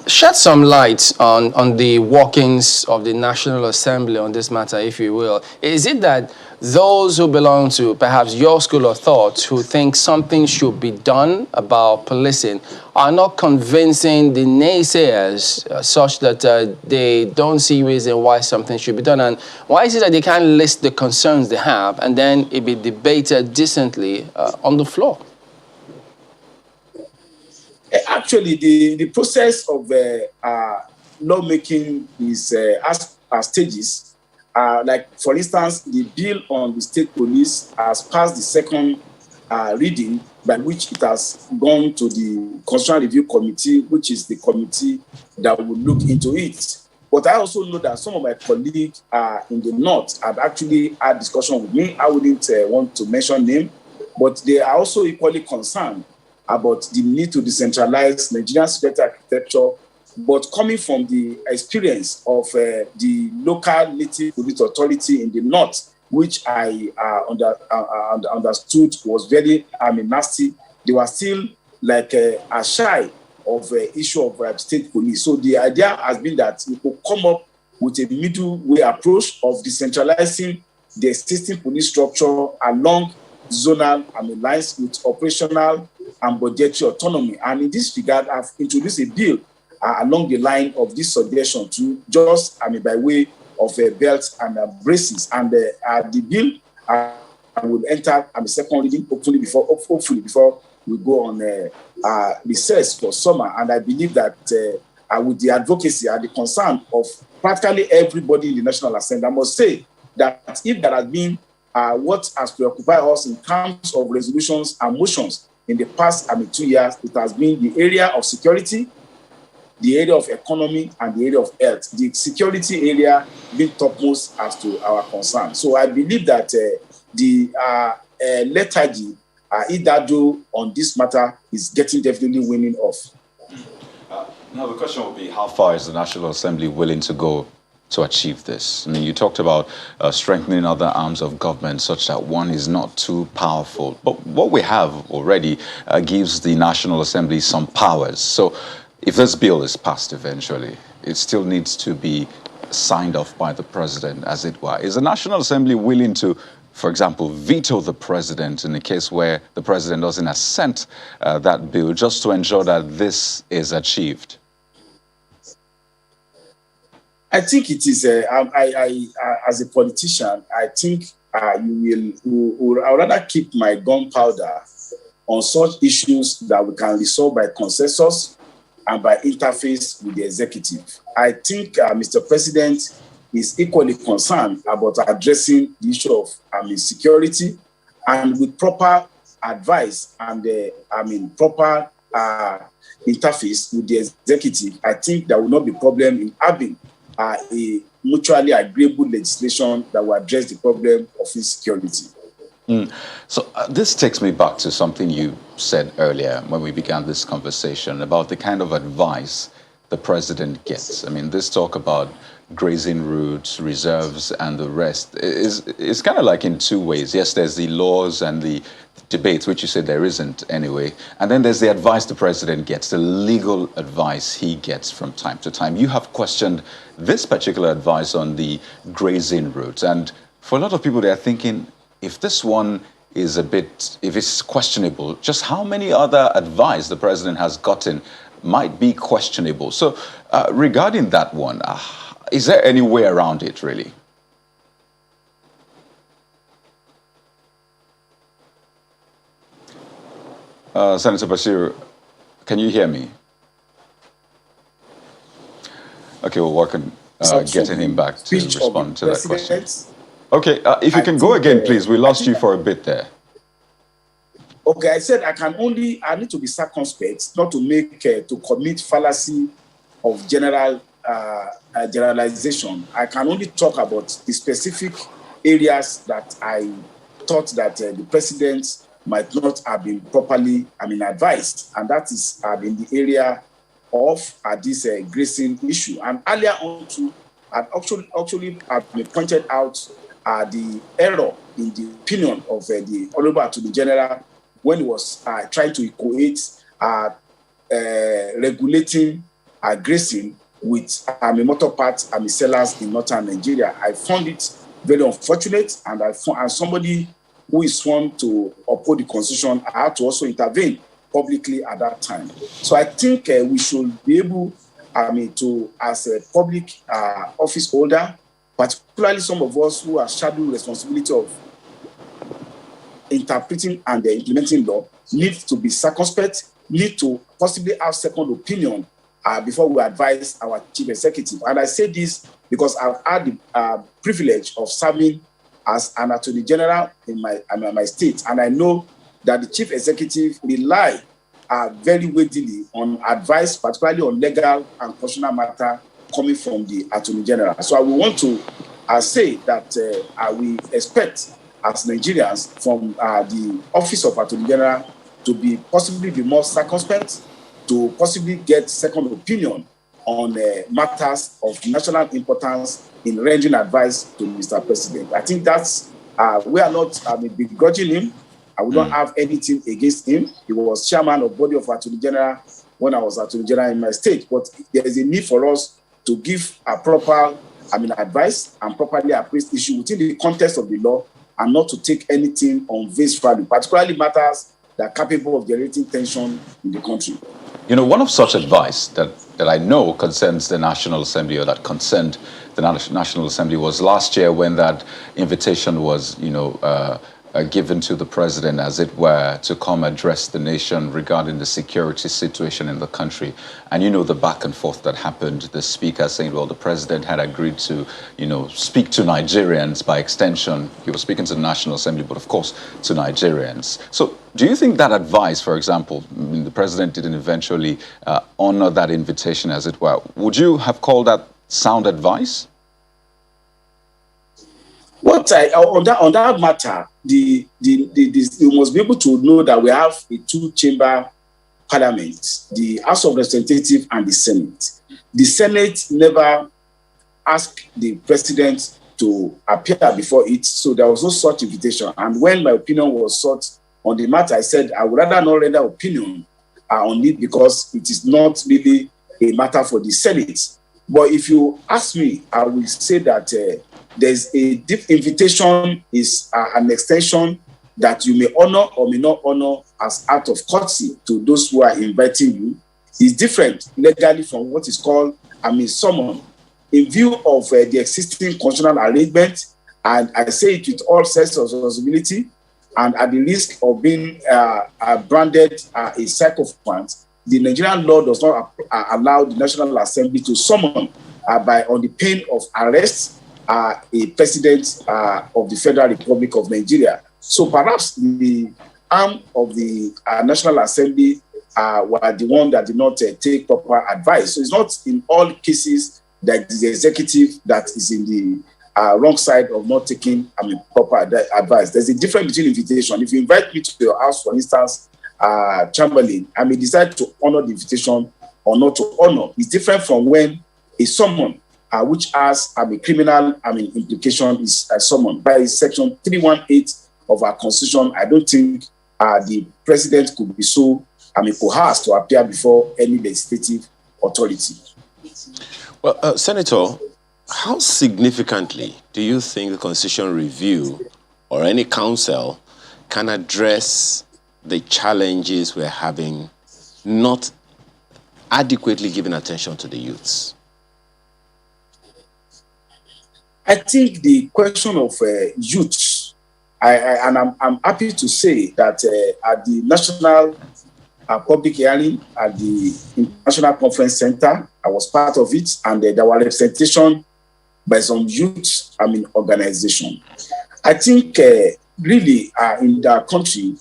Shed some light on the workings of the National Assembly on this matter, if you will. Is it that those who belong to perhaps your school of thought, who think something should be done about policing, are not convincing the naysayers such that they don't see reason why something should be done? And why is it that they can't list the concerns they have and then it be debated decently on the floor? Actually, the process of lawmaking is stages. Like, for instance, the bill on the state police has passed the second reading, by which it has gone to the Constitutional Review Committee, which is the committee that will look into it. But I also know that some of my colleagues in the North have actually had discussion with me. I wouldn't want to mention name, but they are also equally concerned about the need to decentralize Nigerian security architecture, but coming from the experience of the local native police authority in the North, which I understood was very nasty. They were still like shy of the issue of state police. So the idea has been that we could come up with a middle way approach of decentralizing the existing police structure along zonal lines with operational and budgetary autonomy. And in this regard, I've introduced a bill along the line of this suggestion to just, by way of belts and braces. And the bill will enter second reading, hopefully before we go on recess for summer. And I believe that with the advocacy and the concern of practically everybody in the National Assembly, I must say that if there has been what has preoccupied us in terms of resolutions and motions in the past 2 years, it has been the area of security, the area of economy, and the area of health. The security area being topmost as to our concern. So I believe that the lethargy, Idado on this matter is getting definitely winning off. Now the question would be, how far is the National Assembly willing to go to achieve this? I mean, you talked about strengthening other arms of government such that one is not too powerful. But what we have already gives the National Assembly some powers. So if this bill is passed eventually, it still needs to be signed off by the president, as it were. Is the National Assembly willing to, for example, veto the president in the case where the president doesn't assent that bill, just to ensure that this is achieved? I think it is. As a politician, I think you will. I would rather keep my gunpowder on such issues that we can resolve by consensus and by interface with the executive. I think Mr. President is equally concerned about addressing the issue of security, and with proper advice and proper interface with the executive, I think there will not be problem in having a mutually agreeable legislation that will address the problem of insecurity. So this takes me back to something you said earlier when we began this conversation about the kind of advice the president gets. I mean, this talk about grazing routes, reserves, and the rest is kind of like in two ways. Yes, there's the laws and the debates, which you said there isn't anyway. And then there's the advice the president gets, the legal advice he gets from time to time. You have questioned this particular advice on the grazing routes. And for a lot of people, they're thinking, if this one is if it's questionable, just how many other advice the president has gotten might be questionable. So regarding that one, is there any way around it, really? Senator Bashir, can you hear me? Okay, we'll work on getting him back to respond to that question. Okay, if you can go again, please. We lost you for a bit there. Okay, I said I need to be circumspect, not to to commit fallacy of generalization. I can only talk about the specific areas that I thought that the president might not have been properly, advised, and that is in the area of this grazing issue. And earlier on, I actually pointed out the error in the opinion of the Honorable Attorney General when he was trying to equate regulating grazing with motor parts sellers in northern Nigeria. I found it very unfortunate, and as somebody who is sworn to uphold the Constitution, I had to also intervene publicly at that time. So I think we should be able, to, as a public office holder, particularly some of us who are shadowing responsibility of interpreting and implementing law, need to be circumspect, need to possibly have second opinion before we advise our chief executive. And I say this because I've had the privilege of serving as an attorney general in my state, and I know that the chief executive rely very weightily on advice, particularly on legal and constitutional matter coming from the attorney general. So I will want to say that we expect as Nigerians from the office of attorney general to be more circumspect, to possibly get second opinion on matters of national importance in rendering advice to Mr. President. I think that's, we are not begrudging him. I would not have anything against him. He was chairman of body of Attorney General when I was Attorney General in my state. But there is a need for us to give a proper advice and properly appraise issue within the context of the law, and not to take anything on face value, particularly matters that are capable of generating tension in the country. You know, one of such advice that I know concerns the National Assembly, or that concerned the National Assembly, was last year when that invitation was, given to the president, as it were, to come address the nation regarding the security situation in the country. And you know the back and forth that happened, the speaker saying, well, the president had agreed to, speak to Nigerians. By extension, he was speaking to the National Assembly, but of course to Nigerians. So do you think that advice, for example, the president didn't eventually honor that invitation, as it were, would you have called that sound advice? On that matter, you must be able to know that we have a two-chamber parliament, the House of Representatives and the Senate. The Senate never asked the president to appear before it, so there was no such invitation. And when my opinion was sought on the matter, I said I would rather not render opinion on it, because it is not really a matter for the Senate. But if you ask me, I will say that there's a deep invitation is an extension that you may honor or may not honor as act of courtesy to those who are inviting you. It's different legally from what is called summon. in view of the existing constitutional arrangement, and I say it with all sense of responsibility, and at the risk of being branded a sycophant, the Nigerian law does not allow the National Assembly to summon on the pain of arrest a president of the Federal Republic of Nigeria. So perhaps the arm of the National Assembly were the one that did not take proper advice. So it's not in all cases that the executive that is in the wrong side of not taking proper advice. There's a difference between invitation. If you invite me to your house, for instance, Chamberlain, I may decide to honor the invitation or not to honor. It's different from when a summon, which has a criminal implication, is summoned. By Section 318 of our Constitution, I don't think the president could be so coerced to appear before any legislative authority. Well, Senator, how significantly do you think the Constitution Review or any council can address the challenges we're having, not adequately giving attention to the youths? I think the question of youth, I'm happy to say that at the National Public Hearing at the International Conference Center, I was part of it, and there were representation by some youth organization. I think really in the country,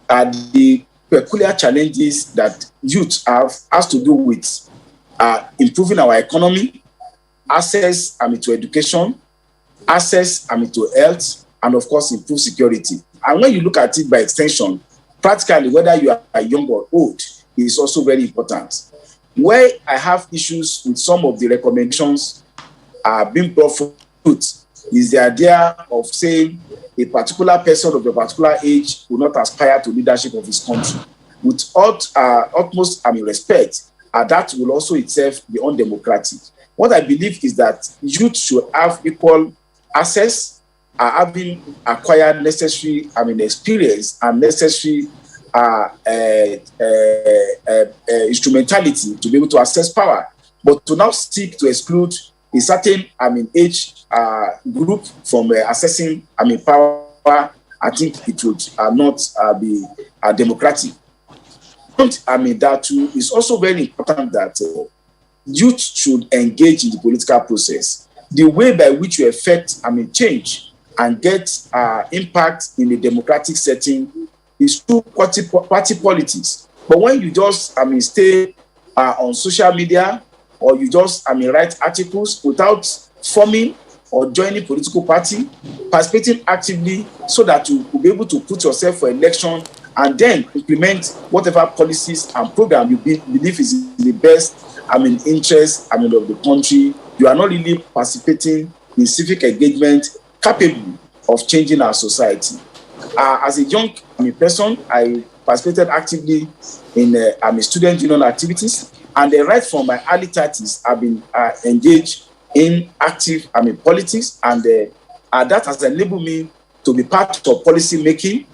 the peculiar challenges that youth have has to do with improving our economy, access to education, access to health, and of course improve security. And when you look at it by extension, practically whether you are young or old is also very important. Where I have issues with some of the recommendations being brought forward is the idea of saying a particular person of a particular age will not aspire to leadership of his country. With utmost respect, that will also itself be undemocratic. What I believe is that youth should have equal access, having acquired necessary experience and necessary instrumentality to be able to access power. But to now seek to exclude a certain age group from accessing power, I think it would not be democratic. That too is also very important that youth should engage in the political process. The way by which you affect change and get impact in a democratic setting is through party politics. But when you just stay on social media, or you just write articles without forming or joining political party, participating actively so that you will be able to put yourself for election and then implement whatever policies and program you believe is in the best interest of the country, you are not really participating in civic engagement capable of changing our society. As a young person, I participated actively in student union activities, and right from my early 30s, I've been engaged in active politics, and that has enabled me to be part of policy making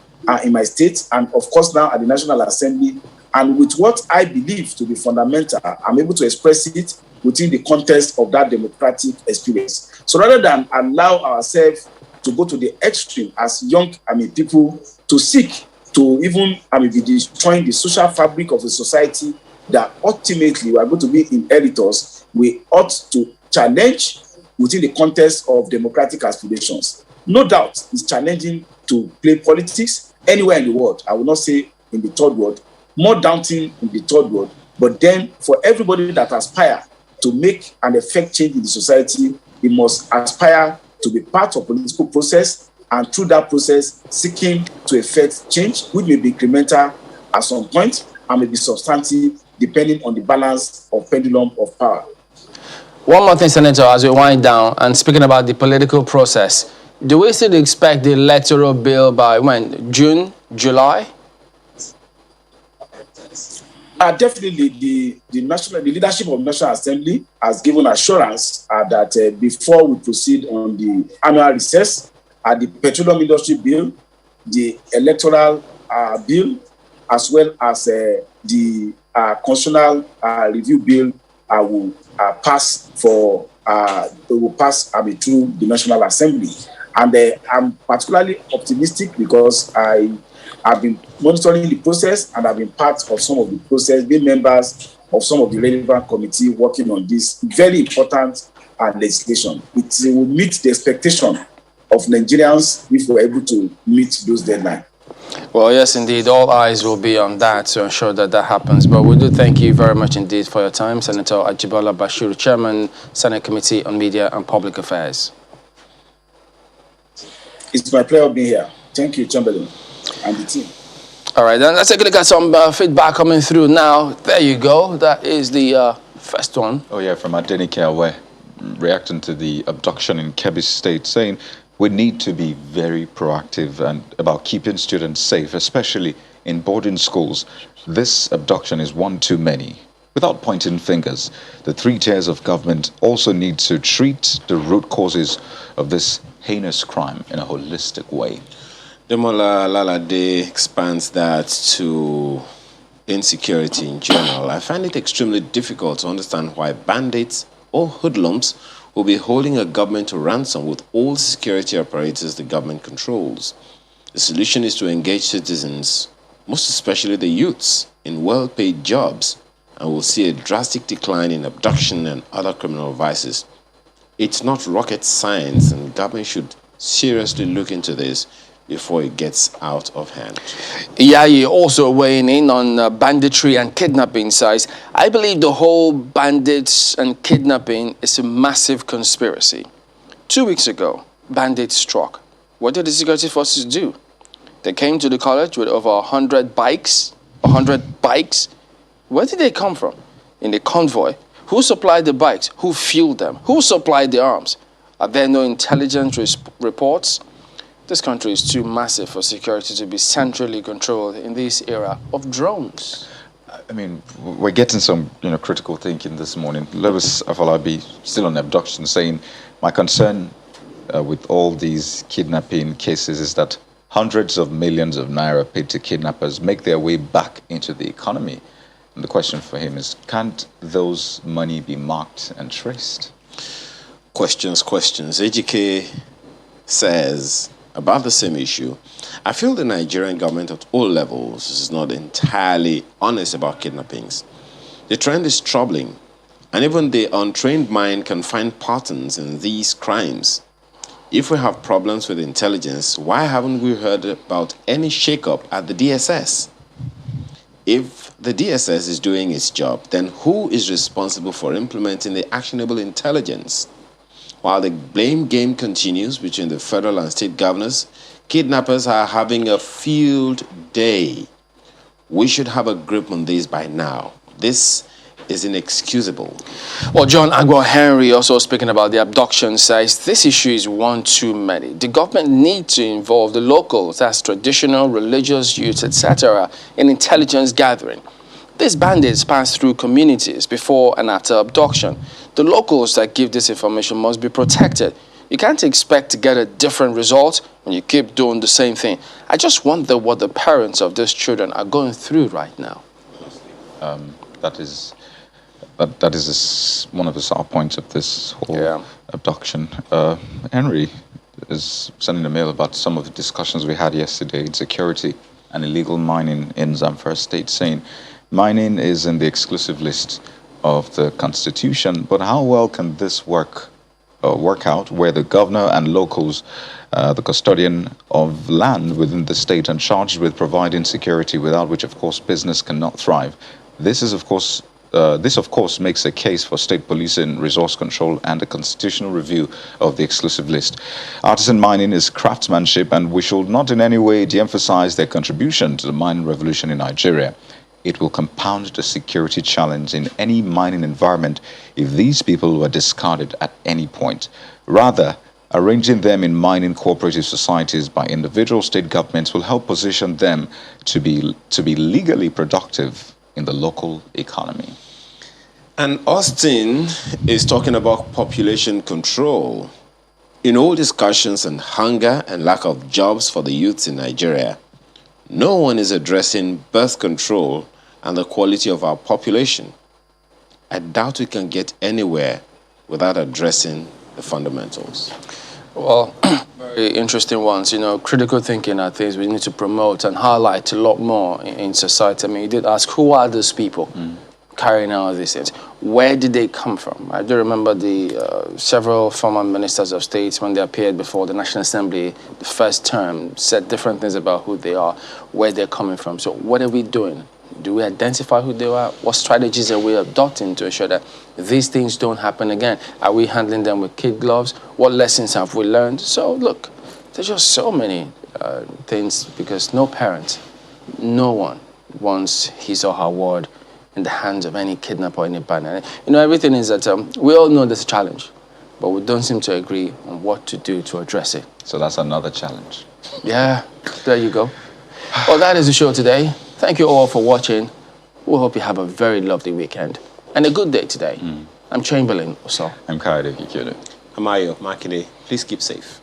in my state, and of course now at the National Assembly. And with what I believe to be fundamental, I'm able to express it within the context of that democratic experience. So rather than allow ourselves to go to the extreme as young people to seek to even be destroying the social fabric of the society that ultimately we are going to be inheritors, we ought to challenge within the context of democratic aspirations. No doubt it's challenging to play politics anywhere in the world. I will not say in the third world, more daunting in the third world, but then for everybody that aspire to make and effect change in the society, it must aspire to be part of political process, and through that process seeking to effect change, which may be incremental at some point and may be substantive depending on the balance of pendulum of power. One more thing, Senator, as we wind down, and speaking about the political process, do we still expect the electoral bill by when? June, July? Definitely, the leadership of the National Assembly has given assurance that before we proceed on the annual recess, the petroleum industry bill, the electoral bill, as well as the constitutional review bill will pass through the National Assembly. And I'm particularly optimistic because I have been monitoring the process and I've been part of some of the process, being members of some of the relevant committee working on this very important legislation. It will meet the expectation of Nigerians if we're able to meet those deadlines. Well, yes, indeed. All eyes will be on that to ensure that that happens. But we do thank you very much indeed for your time, Senator Bashir, Chairman, Senate Committee on Media and Public Affairs. It's my pleasure being here. Thank you, Chamberlain, and the team. All right, then let's take a look at some feedback coming through now. There you go. That is the first one. Oh, yeah, from Adenike Awe, reacting to the abduction in Kebbi State, saying we need to be very proactive and about keeping students safe, especially in boarding schools. This abduction is one too many. Without pointing fingers, the three tiers of government also need to treat the root causes of this heinous crime in a holistic way. Demola Lalade expands that to insecurity in general. I find it extremely difficult to understand why bandits or hoodlums will be holding a government to ransom with all security apparatus the government controls. The solution is to engage citizens, most especially the youths, in well-paid jobs, and we'll see a drastic decline in abduction and other criminal vices. It's not rocket science, and government should seriously look into this before it gets out of hand. Yayi also weighing in on banditry and kidnapping size. I believe the whole bandits and kidnapping is a massive conspiracy. 2 weeks ago, bandits struck. What did the security forces do? They came to the college with over 100 bikes. 100 bikes? Where did they come from? In the convoy. Who supplied the bikes? Who fueled them? Who supplied the arms? Are there no intelligence reports? This country is too massive for security to be centrally controlled in this era of drones. I mean, we're getting some, critical thinking this morning. Lewis Afolabi, still on abduction, saying, my concern with all these kidnapping cases is that hundreds of millions of naira paid to kidnappers make their way back into the economy. And the question for him is, can't those money be marked and traced? Questions. AGK says about the same issue, I feel the Nigerian government at all levels is not entirely honest about kidnappings. The trend is troubling, and even the untrained mind can find patterns in these crimes. If we have problems with intelligence, why haven't we heard about any shakeup at the DSS? If the DSS is doing its job, then who is responsible for implementing the actionable intelligence? While the blame game continues between the federal and state governors, kidnappers are having a field day. We should have a grip on this by now. This is inexcusable. Well, John Agua Henry also speaking about the abduction says this issue is one too many. The government needs to involve the locals as traditional, religious youths, etc. in intelligence gathering. These bandits pass through communities before and after abduction. The locals that give this information must be protected. You can't expect to get a different result when you keep doing the same thing. I just wonder what the parents of these children are going through right now. That is one of the sore points of this whole abduction. Henry is sending a mail about some of the discussions we had yesterday in security and illegal mining in Zamfara State, saying mining is in the exclusive list of the Constitution, but how well can this work out where the governor and locals, the custodian of land within the state, are charged with providing security, without which, of course, business cannot thrive? This, of course, makes a case for state policing, resource control, and a constitutional review of the exclusive list. Artisan mining is craftsmanship, and we should not in any way de-emphasize their contribution to the mining revolution in Nigeria. It will compound the security challenge in any mining environment if these people were discarded at any point. Rather, arranging them in mining cooperative societies by individual state governments will help position them to be legally productive in the local economy. And Austin is talking about population control. In all discussions on hunger and lack of jobs for the youths in Nigeria, no one is addressing birth control and the quality of our population. I doubt we can get anywhere without addressing the fundamentals. Well, very interesting ones. You know, critical thinking are things we need to promote and highlight a lot more in society. I mean, you did ask, who are those people carrying out these things? Where did they come from? I do remember the several former ministers of state, when they appeared before the National Assembly the first term, said different things about who they are, where they're coming from. So what are we doing? Do we identify who they are? What strategies are we adopting to ensure that these things don't happen again? Are we handling them with kid gloves? What lessons have we learned? So look, there's just so many things, because no parent, no one wants his or her ward in the hands of any kidnapper or any bandit. You know, everything is that we all know there's a challenge, but we don't seem to agree on what to do to address it. So that's another challenge. Yeah, there you go. Well, that is the show today. Thank you all for watching. We hope you have a very lovely weekend and a good day today. I'm Chamberlain, so. I'm Kayode Kikyodo. Amayo Makinde, please keep safe.